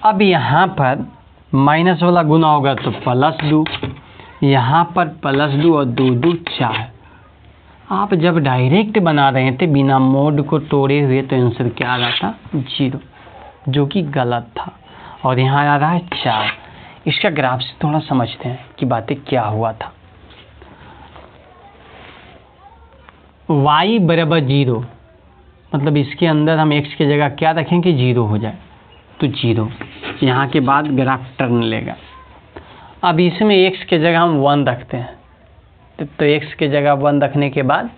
अब यहाँ पर माइनस वाला गुना होगा तो +2, यहाँ पर +2 और 2 2 4। आप जब डायरेक्ट बना रहे थे बिना मोड को तोड़े हुए तो आंसर क्या आ रहा था 0, जो कि गलत था, और यहाँ आ रहा है 4। इसका ग्राफ से थोड़ा समझते हैं कि बातें क्या हुआ था। y बराबर 0, मतलब इसके अंदर हम x की जगह क्या रखें कि 0 हो जाए, तो 0। यहाँ के बाद ग्राफ टर्न लेगा। अब इसमें x की जगह हम 1 रखते हैं, तो x की जगह 1 रखने के बाद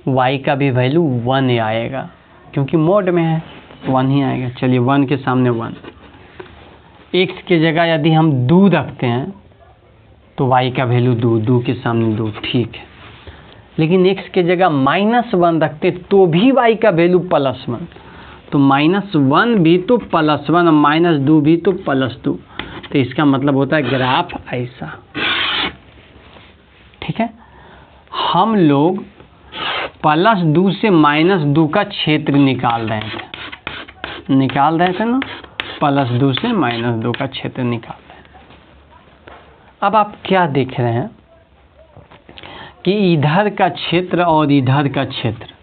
y का भी वैल्यू 1 आएगा, क्योंकि मोड में है 1 ही आएगा। चलिए 1 के सामने 1। x की जगह यदि हम 2 रखते हैं तो y का वैल्यू 2 के सामने 2, ठीक है। लेकिन x की जगह -1 रखते तो भी y का वैल्यू +1, तो -1 भी तो +1 और -2 भी तो +2, तो इसका मतलब होता है ग्राफ ऐसा। ठीक है, हम लोग +2 से -2 का क्षेत्र निकाल रहे थे ना, +2 से -2 का क्षेत्र निकालते हैं। अब आप क्या देख रहे हैं कि इधर का क्षेत्र और इधर का क्षेत्र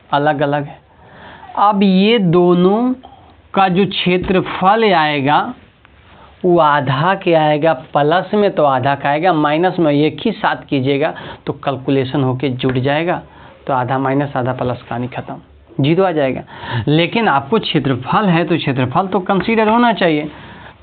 अलग अलग है। अब ये दोनों का जो क्षेत्रफल आएगा वो आधा के आएगा प्लस में, तो आधा का आएगा माइनस में। एक ही साथ कीजिएगा तो कैलकुलेशन होके जुड़ जाएगा, तो आधा माइनस आधा प्लस कहानी खत्म, 0 आ जाएगा। लेकिन आपको क्षेत्रफल है तो क्षेत्रफल तो कंसीडर होना चाहिए।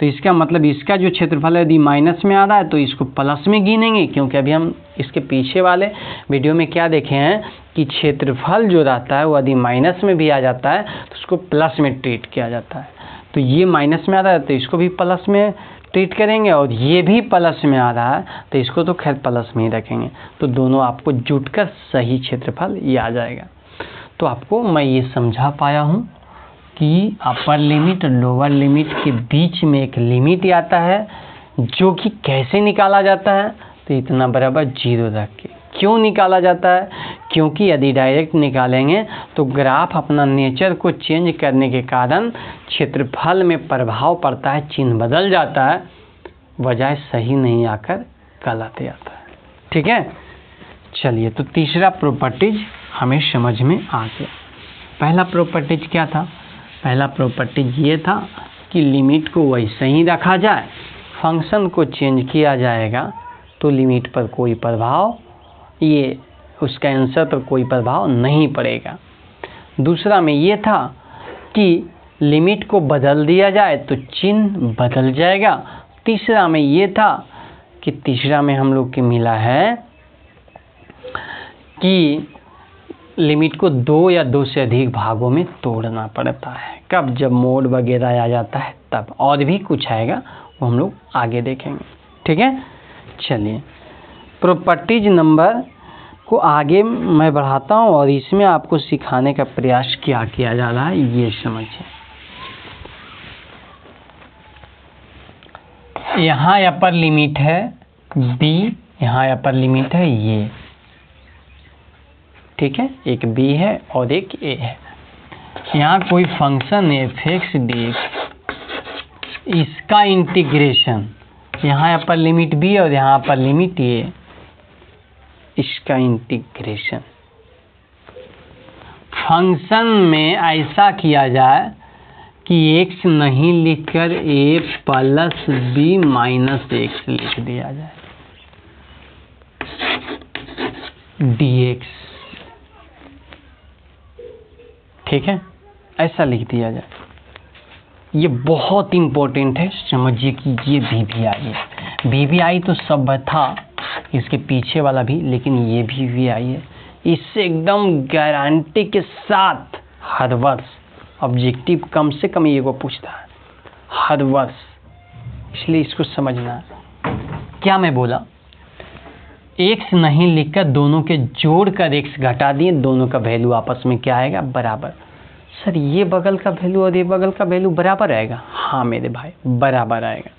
तो इसका मतलब इसका जो क्षेत्रफल है यदि माइनस में आ रहा है तो इसको प्लस में गिनेंगे, क्योंकि अभी हम इसके पीछे वाले वीडियो में क्या देखे हैं कि क्षेत्रफल जो रहता है वो यदि माइनस में भी आ जाता है तो उसको प्लस में ट्रीट किया जाता है। तो ये माइनस में आ रहा है तो इसको भी प्लस में ट्रीट करेंगे, और ये भी प्लस में आ रहा है तो इसको तो खैर प्लस में ही रखेंगे। तो दोनों आपको जुटकर सही क्षेत्रफल ये आ जाएगा। तो आपको मैं ये समझा पाया हूँ कि अपर लिमिट और लोअर लिमिट के बीच में एक लिमिट आता है जो कि कैसे निकाला जाता है, तो इतना बराबर 0 रख के। क्यों निकाला जाता है? क्योंकि यदि डायरेक्ट निकालेंगे तो ग्राफ अपना नेचर को चेंज करने के कारण क्षेत्रफल में प्रभाव पड़ता है, चिन्ह बदल जाता है, बजाय सही नहीं आकर गलत आता है। ठीक है, चलिए तो तीसरा प्रॉपर्टीज हमें समझ में आ गया। पहला प्रॉपर्टीज क्या था? पहला प्रॉपर्टीज ये था कि लिमिट को वैसे ही रखा जाए, फंक्शन को चेंज किया जाएगा तो लिमिट पर कोई प्रभाव, ये उसका आंसर पर कोई प्रभाव नहीं पड़ेगा। दूसरा में ये था कि लिमिट को बदल दिया जाए तो चिन्ह बदल जाएगा। तीसरा में ये था कि तीसरा में हम लोग के मिला है कि लिमिट को 2 या 2 से अधिक भागों में तोड़ना पड़ता है। कब? जब मोड वगैरह आ जाता है तब। और भी कुछ आएगा वो हम लोग आगे देखेंगे। ठीक है, चलिए प्रॉपर्टीज नंबर को आगे मैं बढ़ाता हूँ और इसमें आपको सिखाने का प्रयास क्या किया जा रहा है ये समझिए। यहाँ अपर लिमिट है b, यहाँ अपर लिमिट है ये, ठीक है, एक b है और एक a है। यहाँ कोई फंक्शन f(x) dx, इसका इंटीग्रेशन, यहाँ अपर लिमिट b और यहाँ अपर लिमिट a, इसका इंटीग्रेशन फंक्शन में ऐसा किया जाए कि x नहीं लिखकर a plus b minus x लिख दिया जाए, dx। ठीक है, ऐसा लिख दिया जाए। ये बहुत इम्पोर्टेंट है, समझिए कि ये VBI है। VBI तो सब था, इसके पीछे वाला भी, लेकिन ये भी VBI है। इससे एकदम गारंटी के साथ हर वर्ष ऑब्जेक्टिव कम से कम ये को पूछता है हर वर्ष, इसलिए इसको समझना है। क्या मैं बोला? x नहीं लिखकर दोनों के जोड़ कर x घटा दिए, दोनों का वैल्यू आपस में क्या आएगा? बराबर। सर ये बगल का वैल्यू और ये बगल का वैल्यू बराबर आएगा? हाँ मेरे भाई, बराबर आएगा।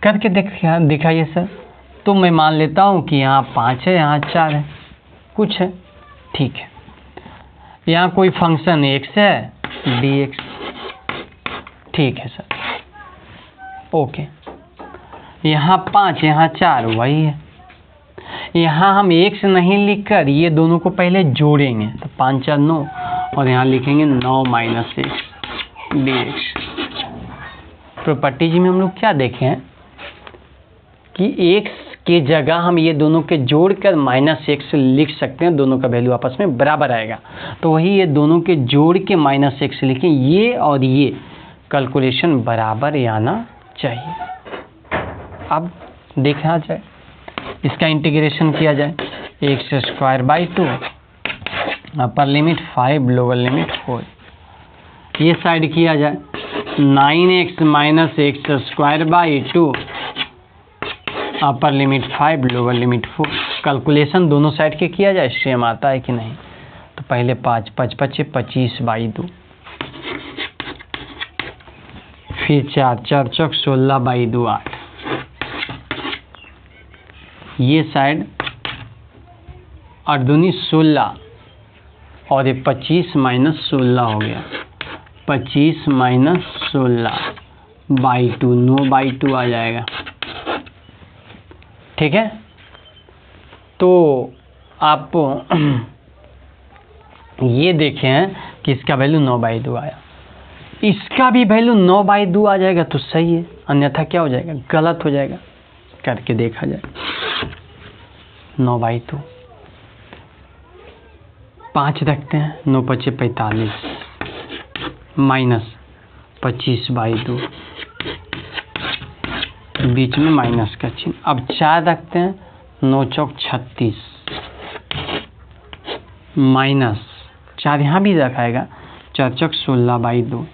करके दिखाइए सर। तो मैं मान लेता हूँ कि यहाँ 5 है, यहाँ 4 है, कुछ है, ठीक है। यहाँ कोई फंक्शन x है dx, ठीक है सर, ओके। यहाँ 5, यहाँ 4, वही है। यहाँ हम x नहीं लिखकर ये दोनों को पहले जोड़ेंगे, तो 5 4 9, और यहाँ लिखेंगे 9 माइनस x dx। प्रॉपर्टीज में हम लोग क्या देखे हैं कि x के जगह हम ये दोनों के जोड़ कर माइनस x लिख सकते हैं, दोनों का वैल्यू आपस में बराबर आएगा। तो वही ये दोनों के जोड़ के माइनस x लिखें, ये और ये कैलकुलेशन बराबर आना चाहिए। अब देखा जाए, इसका इंटीग्रेशन किया जाए, x² 2, upper limit 5, lower limit 4, ये साइड किया जाए 9x minus x² 2, upper limit 5, lower limit 4। Calculation दोनों साइड के किया जाए, सेम आता है कि नहीं। तो पहले 5 5 5 25/2, फिर 4 4 चौक 16/2 8। ये साइड 8 दूनी 16 और ये 25 माइनस 16 हो गया, 25 माइनस 16/2, 9/2 आ जाएगा। ठीक है, तो आप ये देखें कि इसका वैल्यू 9/2 आया, इसका भी वैल्यू 9/2 आ जाएगा तो सही है, अन्यथा क्या हो जाएगा, गलत हो जाएगा। करके देखा जाए, 9/2, 5 रखते हैं, 9 × 5 = 45 माइनस 25/2, बीच में माइनस का चिन्ह। अब 4 रखते हैं, 9 × 4 = 36 माइनस 4 यहाँ भी रखाएगा, 4 × 4 = 16/2,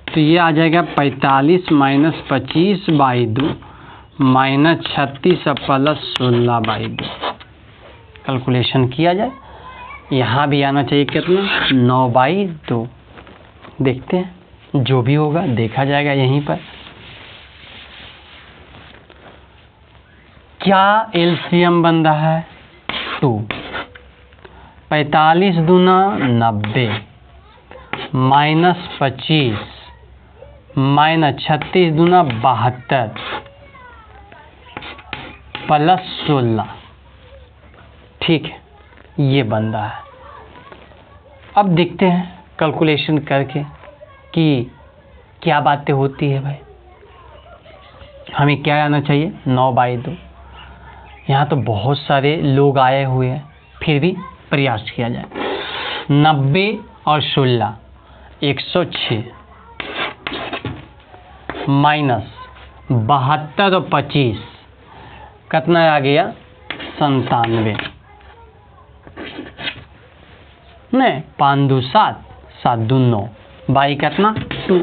तो ये आ जाएगा 45 माइनस 25/2 माइनस 36 प्लस 16/2। कैलकुलेशन किया जाए, यहाँ भी आना चाहिए कितना, 9/2। देखते हैं, जो भी होगा देखा जाएगा यहीं पर। क्या एलसीएम बन रहा है, 2, 45 दूना 90 माइनस 25 माइनस 36 दूना 72 प्लस 16। ठीक है, ये बन रहा है। अब देखते हैं कैलकुलेशन करके कि क्या बातें होती है भाई। हमें क्या आना चाहिए, 9/2। यहाँ तो बहुत सारे लोग आए हुए हैं, फिर भी प्रयास किया जाए। 90 और 16 106 माइनस 72 और 25 कितना आ गया, 97। नहीं, 5 2 7, 7 2 9, बाई कितना 2।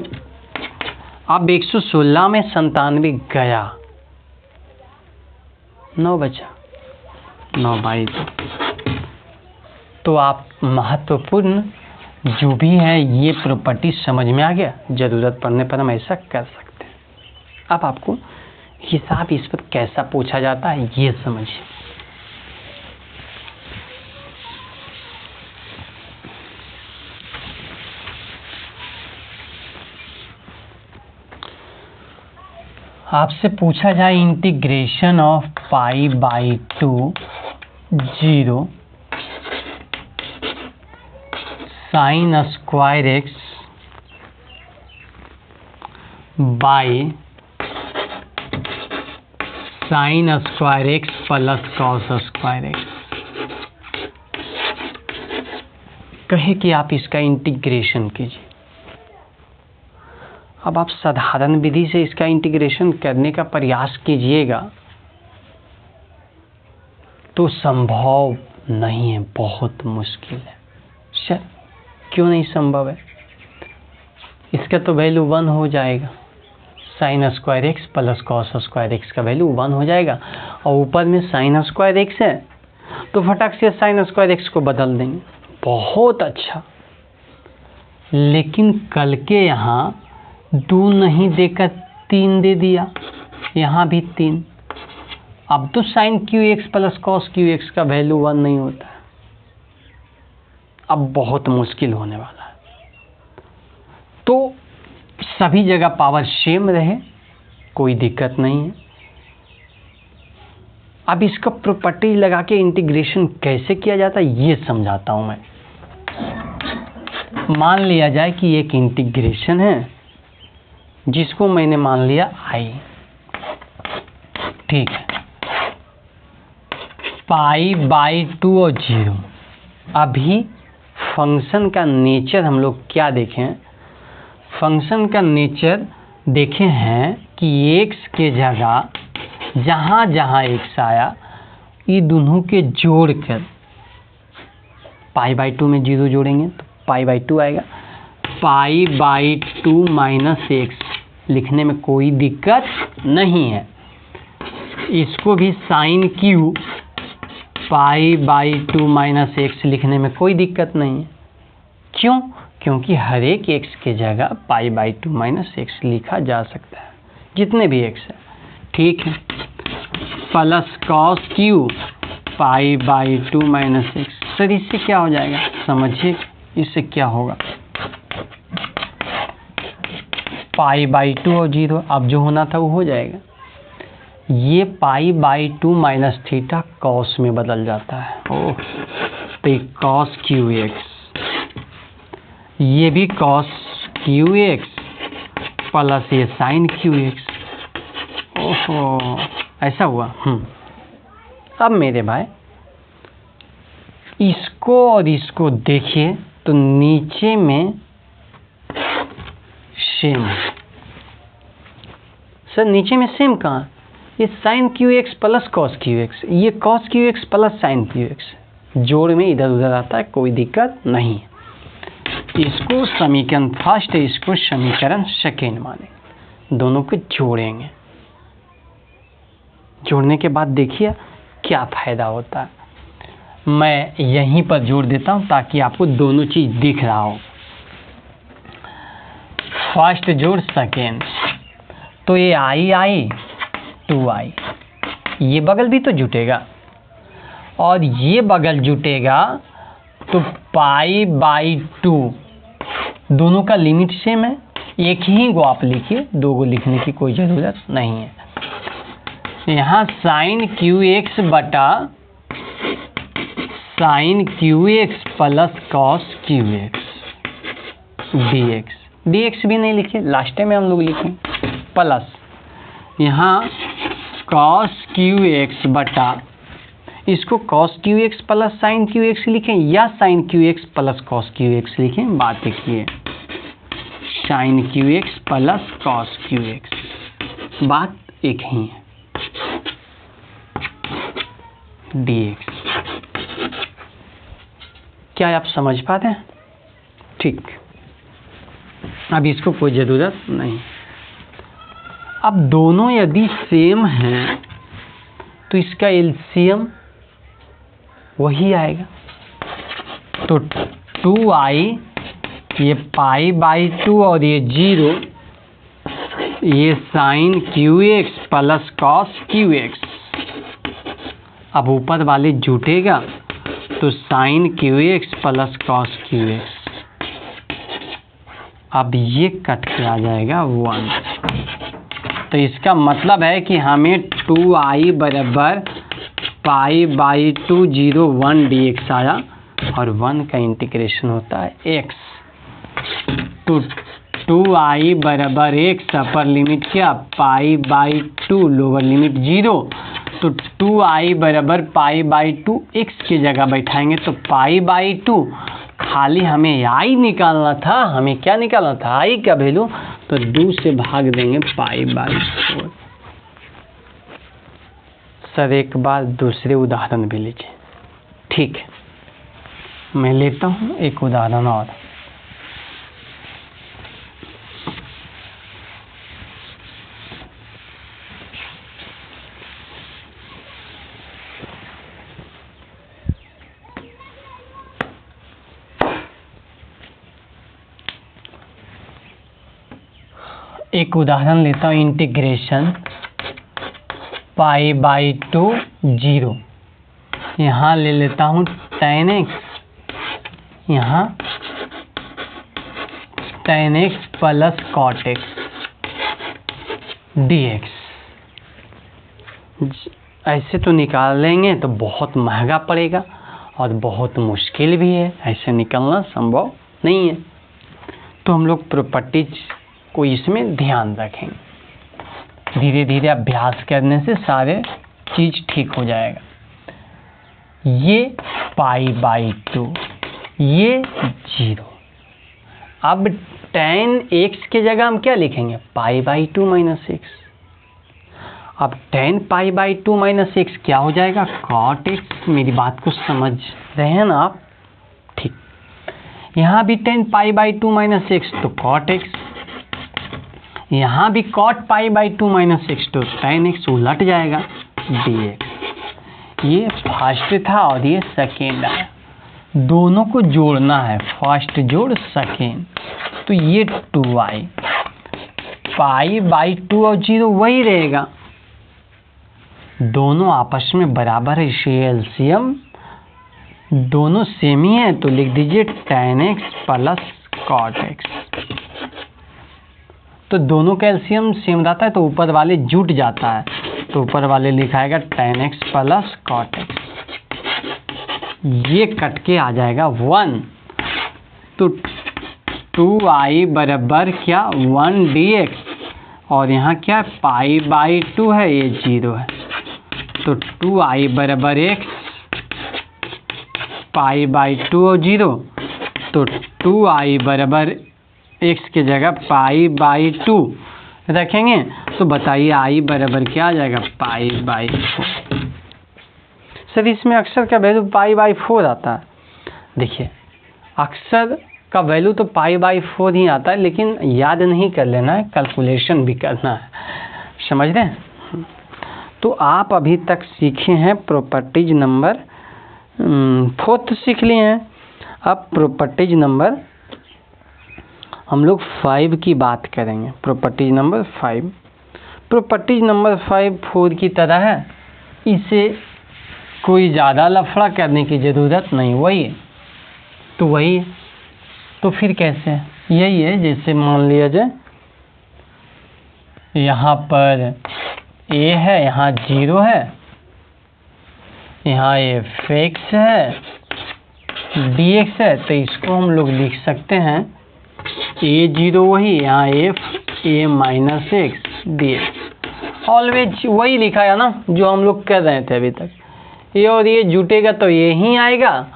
अब 116 में 97 गया, 9 बचा, 9/2। तो आप महत्वपूर्ण जो भी है ये प्रॉपर्टी समझ में आ गया, ज़रूरत पड़ने पर हम ऐसा कर सकते हैं। अब आपको हिसाब इस पर कैसा पूछा जाता है ये समझिए। आपसे पूछा जाए integration of π/2 0 sin square x by sin square x प्लस cos स्क्वायर x। कहे कि आप इसका इंटीग्रेशन कीजिए। अब आप साधारण विधि से इसका इंटीग्रेशन करने का प्रयास कीजिएगा तो संभव नहीं है, बहुत मुश्किल है। सर क्यों नहीं संभव है, इसका तो वैल्यू 1 हो जाएगा, sin स्क्वायर x प्लस cos स्क्वायर x का वैल्यू 1 हो जाएगा, और ऊपर में sin स्क्वायर x है तो फटाक से sin स्क्वायर x को बदल देंगे, बहुत अच्छा। लेकिन कल के यहाँ 2 नहीं देकर 3 दे दिया, यहाँ भी 3। अब तो sin QX plus cos QX का वैल्यू 1 नहीं होता है, अब बहुत मुश्किल होने वाला है। तो सभी जगह पावर सेम रहे, कोई दिक्कत नहीं है। अब इसका प्रॉपर्टी लगा के इंटीग्रेशन कैसे किया जाता है ये समझाता हूँ मैं। मान लिया जाए कि एक इंटीग्रेशन है जिसको मैंने मान लिया I, ठीक है, π/2 और 0। अभी फंक्शन का नेचर हम लोग क्या देखें, फंक्शन का नेचर देखे हैं कि x के जगह जहाँ जहाँ x आया ये दोनों के जोड़ कर π/2 में 0 जोड़ेंगे तो π/2 आएगा। π/2 माइनस x लिखने में कोई दिक्कत नहीं है, इसको भी sin q π/2 माइनस x लिखने में कोई दिक्कत नहीं है। क्यों, क्योंकि हर एक x के जगह π/2 माइनस x लिखा जा सकता है, जितने भी x है, ठीक है। Plus cos q π/2 minus x, sir इससे क्या हो जाएगा, समझिए इससे क्या होगा, π/2 और 0, अब जो होना था वो हो जाएगा। ये π/2 माइनस थीटा कॉस में बदल जाता है। ओह, तो ये कॉस QX, ये भी कॉस QX प्लस ये साइन QX। ओहो, ऐसा हुआ। अब मेरे भाई इसको और इसको देखिए तो नीचे में सेम, सर नीचे में सेम कहाँ, ये sine QX plus cos QX, ये cos QX plus sine QX, जोड़ में इधर उधर आता है, कोई दिक्कत नहीं। इसको समीकरण फर्स्ट है, इसको समीकरण सेकेंड माने, दोनों को जोड़ेंगे। जोड़ने के बाद देखिए क्या फायदा होता है। मैं यहीं पर जोड़ देता हूं ताकि आपको दोनों चीज दिख रहा हो। फर्स्ट जोड़ सेकेंड, तो ये आई 2i, ये बगल भी तो जुटेगा और ये बगल जुटेगा, तो π/2, दोनों का लिमिट सेम है, एक ही को आप लिखिए, दो को लिखने की कोई ज़रूरत नहीं है। यहाँ साइन QX बटा sine QX plus cos QX dx भी नहीं लिखे, लास्ट टाइम में हम लोग लिखें, प्लस यहाँ कॉस QX बटा, इसको cos QX plus sine QX लिखें या sine QX plus cos QX लिखें, बात एक ही है, sine QX plus cos QX, बात एक ही है, dx। क्या आप समझ पाते हैं? ठीक, अब इसको कोई ज़रूरत नहीं। अब दोनों यदि सेम हैं तो इसका एलसीएम वही आएगा, तो 2i, ये π/2 और ये 0, ये sine QX plus cos QX, अब ऊपर वाले जुटेगा तो sine QX plus cos QX, अब ये कट के आ जाएगा 1। तो इसका मतलब है कि हमें 2i बराबर π/2 0 1 dx आया और 1 का इंटीग्रेशन होता है x, तो 2i बराबर x, अपर लिमिट क्या, π/2, लोअर लिमिट 0, तो 2i बराबर π/2, x की जगह बैठाएंगे तो π/2, खाली हमें i निकालना था, हमें क्या निकालना था, i का वैल्यू, तो 2 से भाग देंगे π/4। सर एक बार दूसरे उदाहरण भी लीजिए, ठीक है, मैं लेता हूँ एक उदाहरण और। एक उदाहरण लेता हूँ, इंटीग्रेशन π/2 0, यहाँ ले लेता हूँ tan x, यहाँ tan x plus cot x dx। ऐसे तो निकाल लेंगे तो बहुत महंगा पड़ेगा और बहुत मुश्किल भी है, ऐसे निकालना संभव नहीं है, तो हम लोग प्रॉपर्टीज को इसमें ध्यान रखेंगे। धीरे धीरे अभ्यास करने से सारे चीज़ ठीक हो जाएगा। ये π/2, ये 0। अब tan x की जगह हम क्या लिखेंगे, π/2 माइनस x। अब tan π/2 माइनस x क्या हो जाएगा, cot x। मेरी बात को समझ रहे हैं ना आप? ठीक, यहाँ भी tan π/2 माइनस x तो cot x, यहाँ भी cot π/2 माइनस x तो tan x, उलट जाएगा dx। ये फर्स्ट था और ये सेकेंड आया, दोनों को जोड़ना है, फर्स्ट जोड़ सेकेंड, तो ये 2i, π/2 और 0 वही रहेगा, दोनों आपस में बराबर है, इसे एलसीएम दोनों सेम ही है तो लिख दीजिए tan x plus cot x। तो दोनों का एलसीएम सेम रहता है तो ऊपर वाले जुट जाता है, तो ऊपर वाले लिखाएगा tan x plus cot x। ये कट के आ जाएगा 1, तो 2i बराबर क्या 1 dx, और यहाँ क्या π/2 है, ये 0 है, तो 2i बराबर x, π/2 और 0, तो 2i बराबर x की जगह π/2 रखेंगे, तो बताइए i बराबर क्या आ जाएगा π/4। सर इसमें अक्षर का वैल्यू π/4 आता है। देखिए अक्षर का वैल्यू तो π/4 ही आता है, लेकिन याद नहीं कर लेना है, कैलकुलेशन भी करना है, समझ रहे हैं। तो आप अभी तक सीखे हैं प्रॉपर्टीज नंबर 4 सीख लिए हैं। अब प्रॉपर्टीज नंबर हम लोग 5 की बात करेंगे। प्रॉपर्टीज नंबर 5, प्रॉपर्टीज नंबर 5 4 की तरह है, इसे कोई ज़्यादा लफड़ा करने की ज़रूरत नहीं, वही है तो वही है। तो फिर कैसे है, यही है, जैसे मान लिया जाए यहाँ पर a है, यहाँ 0 है, यहाँ f(x) है, dx है, तो इसको हम लोग लिख सकते हैं a0 वही, यहाँ f a minus x dx। Always वही लिखा है ना जो हम लोग कर रहे थे अभी तक। ये और ये जुटेगा तो ये ही आएगा,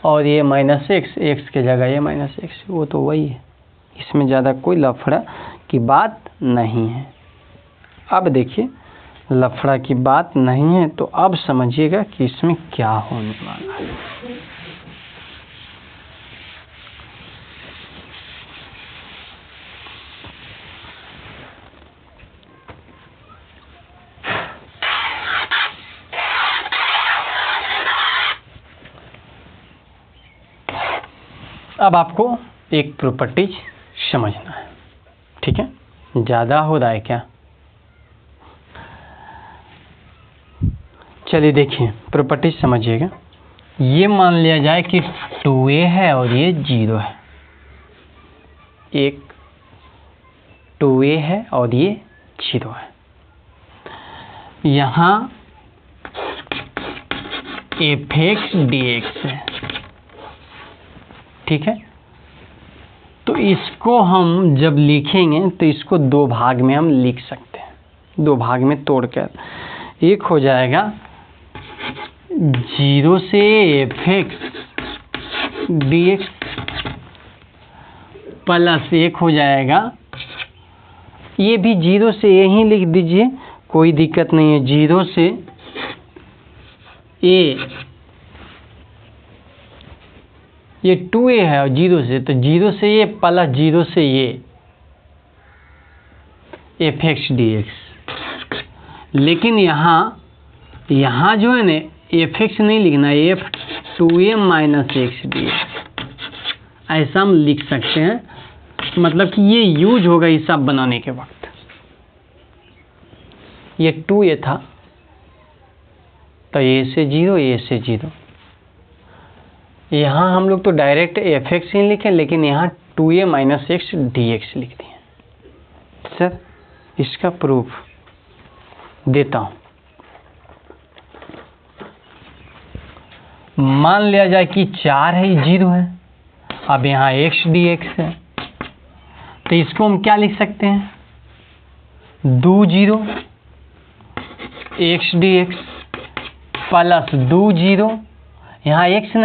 और ये माइनस एक्स, एक्स के जगह ये माइनस एक्स, वो तो वही है, इसमें ज़्यादा कोई लफड़ा की बात नहीं है। अब देखिए लफड़ा की बात नहीं है, तो अब समझिएगा कि इसमें क्या होने वाला है। अब आपको एक प्रॉपर्टीज समझना है, ठीक है। ज़्यादा हो रहा है क्या, चलिए देखिए प्रॉपर्टीज समझिएगा। ये मान लिया जाए कि 2a है और ये 0 है, एक 2a है और ये 0 है। यहाँ f(x) dx है, ठीक है। तो इसको हम जब लिखेंगे तो इसको दो भाग में हम लिख सकते हैं, दो भाग में तोड़कर। एक हो जाएगा 0 से f(x) dx प्लस एक हो जाएगा, ये भी 0 से यही लिख दीजिए, कोई दिक्कत नहीं है। 0 से a, ये 2a है और 0 से, तो 0 से ये प्लस 0 से ये f(x) dx। लेकिन यहाँ जो है ना f(x) नहीं लिखना, f(2a माइनस x dx) ऐसा हम लिख सकते हैं। मतलब कि ये यूज होगा हिसाब बनाने के वक्त। ये 2a था तो ये से 0, ये से 0। यहाँ हम लोग तो डायरेक्ट f(x) ही लिखें, लेकिन यहाँ 2a माइनस x dx लिख दिए। सर इसका प्रूफ देता हूँ। मान लिया जाए कि 4 है, 0 है, अब यहाँ x dx है, तो इसको हम क्या लिख सकते हैं, 2 0 x dx प्लस 2 0, यहाँ x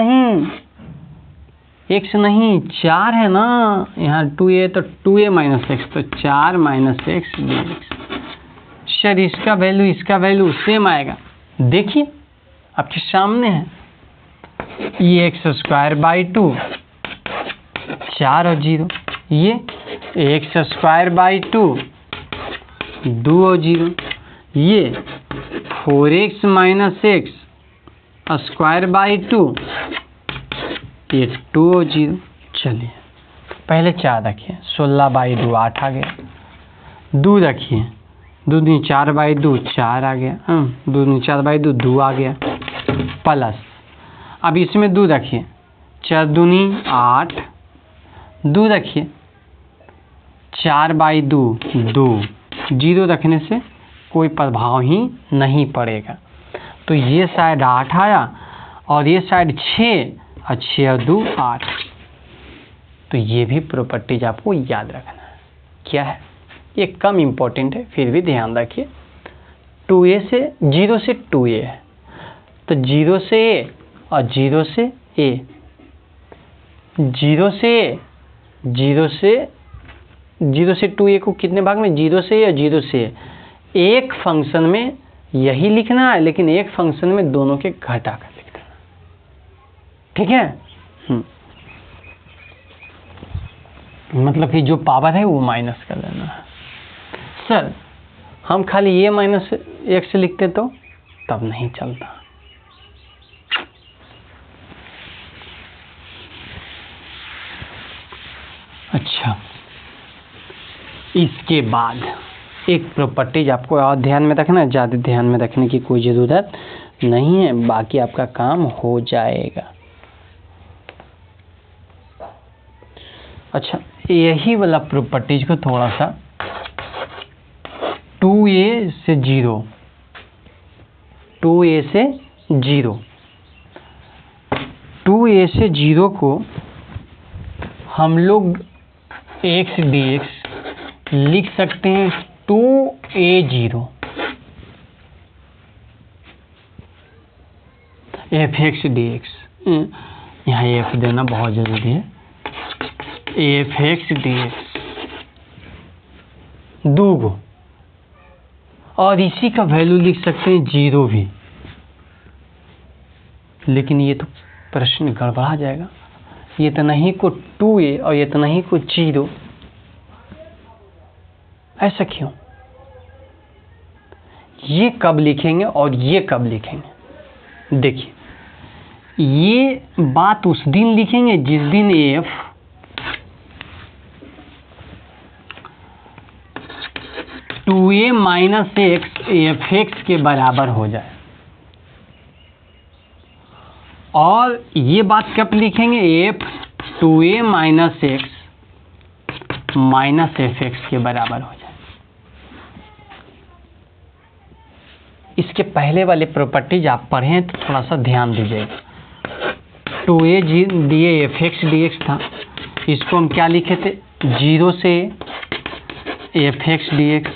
नहीं 4 है ना, यहाँ 2a, तो 2a माइनस x, तो 4 माइनस x dx। सर इसका वैल्यू सेम आएगा, देखिए आपके सामने है, ये x²/2 4 और 0, ये x²/2 2 और 0, ये 4x माइनस x (2) ये 2 और 0। चलिए पहले 4 रखिए, 16/2 8 आ गया। 2 रखिए, 2 दूनी 4/2 4 आ गया, 2 दूनी 4/2 2 आ गया, प्लस अब इसमें 2 रखिए, 4 दूनी 8, 2 रखिए, 4/2 2, 0 रखने से कोई प्रभाव ही नहीं पड़ेगा। तो ये साइड 8 आया और ये साइड 6, और 6 और 2 8। तो ये भी प्रॉपर्टीज आपको याद रखना है। क्या है? ये कम इम्पोर्टेंट है, फिर भी ध्यान रखिए। 2a से 0 से 2a है, तो 0 से a और 0 से a, 0 से a, 0 से 2a को कितने भाग में? 0 से a और 0 से a। एक फंक्शन में यही लिखना है, लेकिन एक फंक्शन में दोनों के घटा कर लिख देना। ठीक है? मतलब कि जो पावर है वो माइनस कर लेना है। सर हम खाली ये माइनस x लिखते तो तब नहीं चलता। अच्छा, इसके बाद एक प्रॉपर्टीज आपको और ध्यान में रखना है, ज़्यादा ध्यान में रखने की कोई ज़रूरत नहीं है, बाकी आपका काम हो जाएगा। अच्छा, यही वाला प्रॉपर्टीज को थोड़ा सा 2a से 0, 2a से 0, 2a से 0 को हम लोग x dx लिख सकते हैं 2a0 fx dx। यहाँ f देना बहुत ज़रूरी है। fx dx 2 और इसी का वैल्यू लिख सकते हैं 0 भी, लेकिन ये तो प्रश्न गड़बड़ा जाएगा। ये तो नहीं को 2a और ये तो नहीं को 0, ऐसा क्यों? ये कब लिखेंगे और ये कब लिखेंगे? देखिए, ये बात उस दिन लिखेंगे जिस दिन f 2a minus x fx के बराबर हो जाए, और ये बात कब लिखेंगे? f 2a minus x minus fx के बराबर हो जाए। इसके पहले वाले प्रॉपर्टीज आप पढ़ें तो थोड़ा सा ध्यान दीजिएगा। 2a दिए fx dx था, इसको हम क्या लिखे थे? 0 से fx dx,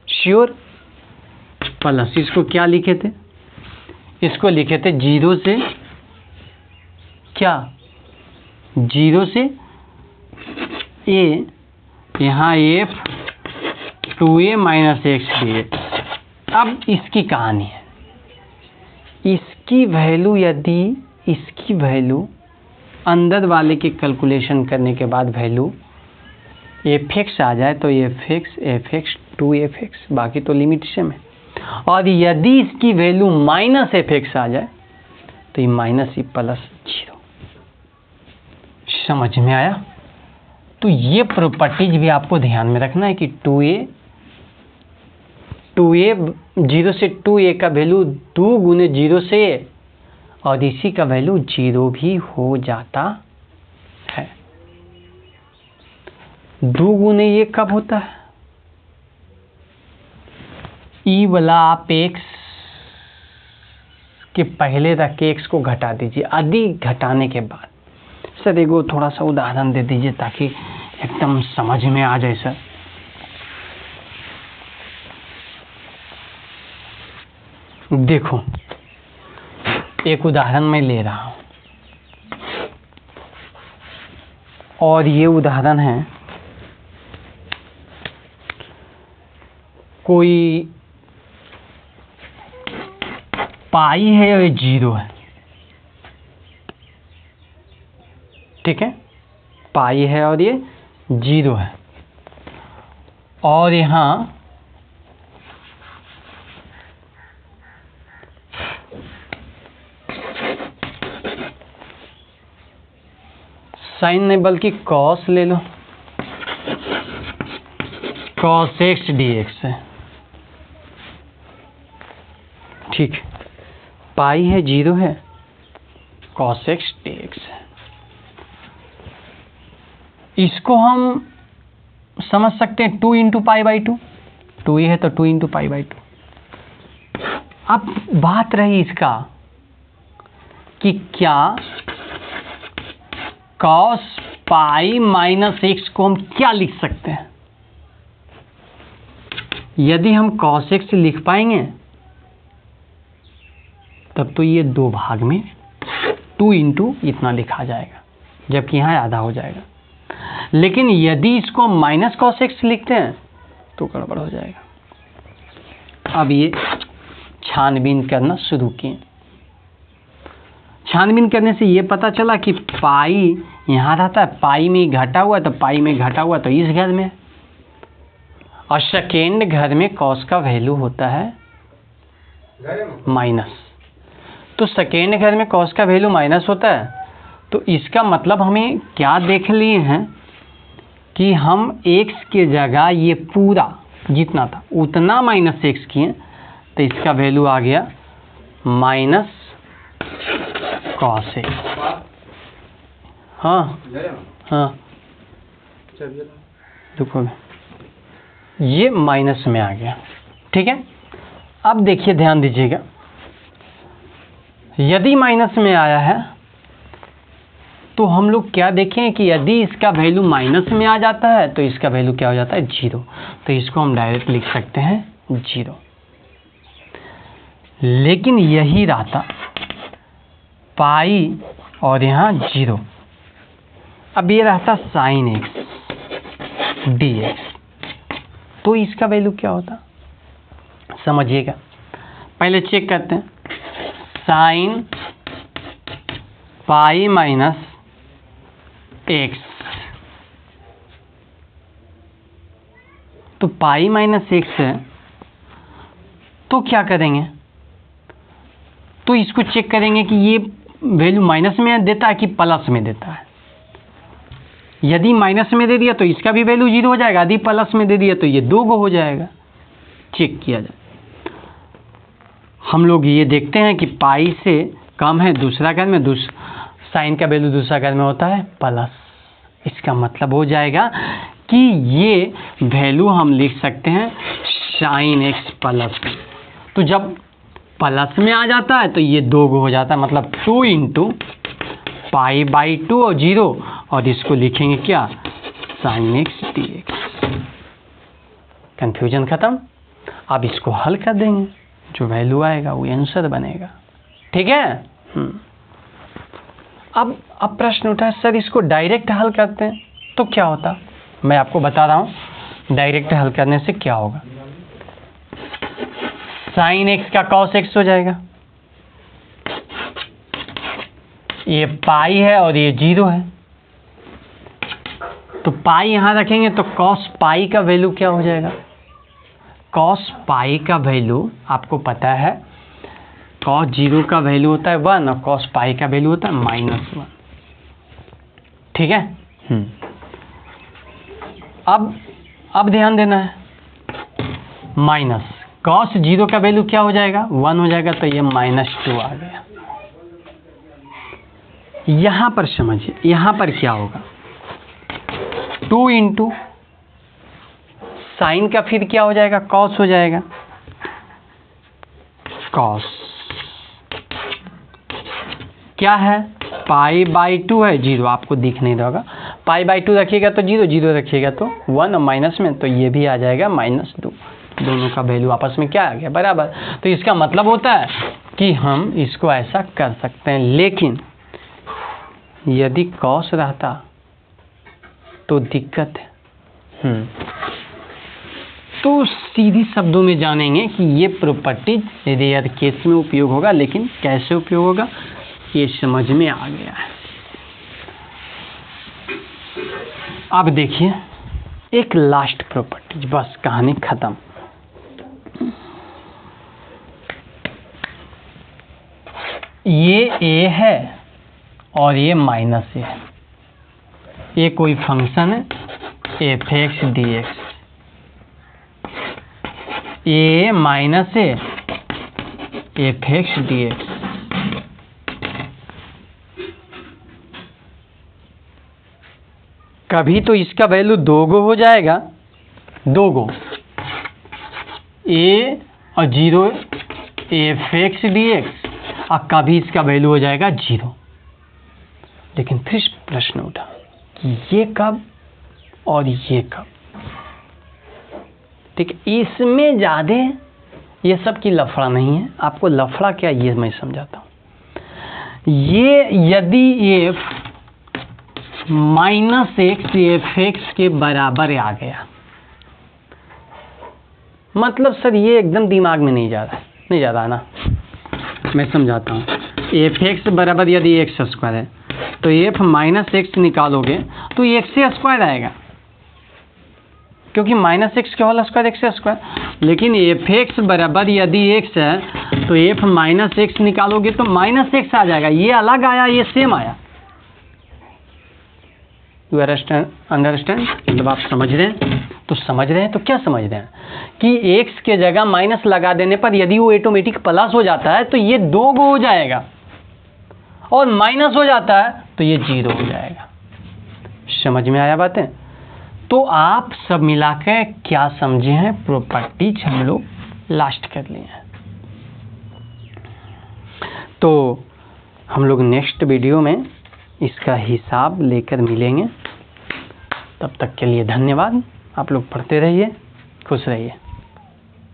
श्योर। प्लस इसको क्या लिखे थे? इसको लिखे थे 0 से क्या? 0 से a, यहाँ f 2a minus x dx। अब इसकी कहानी है, इसकी वैल्यू यदि इसकी वैल्यू अंदर वाले के कैलकुलेशन करने के बाद वैल्यू fx आ जाए तो fx 2fx, बाकी तो लिमिट सेम है। और यदि इसकी वैल्यू माइनस fx आ जाए तो ये माइनस ही प्लस 0। समझ में आया? तो ये प्रॉपर्टीज भी आपको ध्यान में रखना है कि 2a 0 से 2a का वैल्यू 2 गुने 0 से a, और इसी का वैल्यू 0 भी हो जाता है। 2 गुने ये कब होता है? ई वाला आप x के पहले रख के x को घटा दीजिए, आदि घटाने के बाद। सर एगो थोड़ा सा उदाहरण दे दीजिए ताकि एकदम समझ में आ जाए। सर देखो, एक उदाहरण मैं ले रहा हूं, और ये उदाहरण है कोई पाई है और 0 है। ठीक है, पाई है और ये 0 है, और यहाँ साइन नहीं बल्कि कॉस ले लो, कॉस x dx है। ठीक, पाई है, 0 है, cos x dx है। इसको हम समझ सकते हैं 2 इंटू पाई बाई 2, 2 है तो 2 इंटू पाई बाई 2। अब बात रही इसका कि क्या cos पाई माइनस x को हम क्या लिख सकते हैं। यदि हम cos x लिख पाएंगे तब तो ये 2 भाग में 2 इंटू इतना लिखा जाएगा, जबकि यहाँ आधा हो जाएगा। लेकिन यदि इसको माइनस cos x लिखते हैं तो गड़बड़ हो जाएगा। अब ये छानबीन करना शुरू किए। छानबीन करने से ये पता चला कि पाई यहाँ रहता है, पाई में घटा हुआ है, तो पाई में घटा हुआ तो इस घर में, और सेकेंड घर में cos का वैल्यू होता है माइनस। तो सेकेंड घर में cos का वैल्यू माइनस होता है, तो इसका मतलब हमें क्या देख लिए हैं कि हम x के जगह ये पूरा जितना था उतना माइनस x किए, तो इसका वैल्यू आ गया माइनस cos x। हाँ हाँ देखो ये माइनस में आ गया। ठीक है, अब देखिए ध्यान दीजिएगा, यदि माइनस में आया है तो हम लोग क्या देखें कि यदि इसका वैल्यू माइनस में आ जाता है तो इसका वैल्यू क्या हो जाता है 0। तो इसको हम डायरेक्ट लिख सकते हैं 0। लेकिन यही रहता पाई और यहाँ 0, अब ये रहता sin x dx, तो इसका वैल्यू क्या होता समझिएगा। पहले चेक करते हैं, sin पाई माइनस x, तो पाई माइनस x है, तो क्या करेंगे, तो इसको चेक करेंगे कि ये वैल्यू माइनस में देता है कि प्लस में देता है। यदि माइनस में दे दिया तो इसका भी वैल्यू 0 हो जाएगा, यदि प्लस में दे दिया तो ये 2 हो जाएगा। चेक किया जाए, हम लोग ये देखते हैं कि पाई से कम है दूसरा घर में, साइन का वैल्यू दूसरा घर में होता है प्लस। इसका मतलब हो जाएगा कि ये वैल्यू हम लिख सकते हैं sin x प्लस। तो जब प्लस में आ जाता है तो ये 2 हो जाता है, मतलब 2 इंटू पाई बाई 2 और 0, और इसको लिखेंगे क्या sin x dx। कंफ्यूजन खत्म। अब इसको हल कर देंगे, जो वैल्यू आएगा वो आंसर बनेगा। ठीक है। अब प्रश्न उठा है सर इसको डायरेक्ट हल करते हैं तो क्या होता। मैं आपको बता रहा हूँ डायरेक्ट हल करने से क्या होगा। sin x का cos x हो जाएगा, ये पाई है और ये 0 है, तो पाई यहाँ रखेंगे तो cos पाई का वैल्यू क्या हो जाएगा। cos पाई का वैल्यू आपको पता है, cos 0 का वैल्यू होता है 1 और cos पाई का वैल्यू होता है -1। ठीक है। अब ध्यान देना है, माइनस cos 0 का वैल्यू क्या हो जाएगा 1 हो जाएगा, तो ये -2 आ गया। यहाँ पर समझिए, यहाँ पर क्या होगा 2 इंटू साइन का फिर क्या हो जाएगा cos हो जाएगा, cos क्या है पाई बाई 2 है 0, आपको दिख नहीं रहा होगा, पाई बाई 2 रखिएगा तो 0, 0 रखिएगा तो 1 और माइनस में तो ये भी आ जाएगा -2। दोनों का वैल्यू आपस में क्या आ गया बराबर। तो इसका मतलब होता है कि हम इसको ऐसा कर सकते हैं, लेकिन यदि cos रहता तो दिक्कत है। तो सीधी शब्दों में जानेंगे कि ये प्रॉपर्टीज रेयर केस में उपयोग होगा, लेकिन कैसे उपयोग होगा ये समझ में आ गया है। अब देखिए एक लास्ट प्रॉपर्टीज, बस कहानी खत्म। ये a है और ये -a है, ये कोई फंक्शन है f(x) dx, a -a f(x) dx। कभी तो इसका वैल्यू 2 गो हो जाएगा, 2 गो a और 0 f(x) dx, और कभी इसका वैल्यू हो जाएगा 0। लेकिन फिर प्रश्न उठा कि ये कब और ये कब। ठीक है, इसमें ज़्यादा ये सब की लफड़ा नहीं है। आपको लफड़ा क्या ये मैं समझाता हूँ। ये यदि f -x f(x) के बराबर आ गया, मतलब सर ये एकदम दिमाग में नहीं जा रहा है ना, मैं समझाता हूँ। f(x) बराबर यदि x² है तो f -x निकालोगे तो x² आएगा, क्योंकि -x के होल स्क्वायर x²। लेकिन f(x) बराबर यदि x है तो f -x निकालोगे तो -x आ जाएगा। ये अलग आया, ये सेम आया। You understand? मतलब आप समझ रहे हैं? तो समझ रहे हैं तो क्या समझ रहे हैं कि x के जगह माइनस लगा देने पर यदि वो ऑटोमेटिक प्लस हो जाता है तो ये 2 गो हो जाएगा, और माइनस हो जाता है तो ये 0 हो जाएगा। समझ में आया बातें? तो आप सब मिलाकर क्या समझे हैं, प्रॉपर्टीज हम लोग लास्ट कर लिए हैं। तो हम लोग नेक्स्ट वीडियो में इसका हिसाब लेकर मिलेंगे। तब तक के लिए धन्यवाद। आप लोग पढ़ते रहिए, खुश रहिए।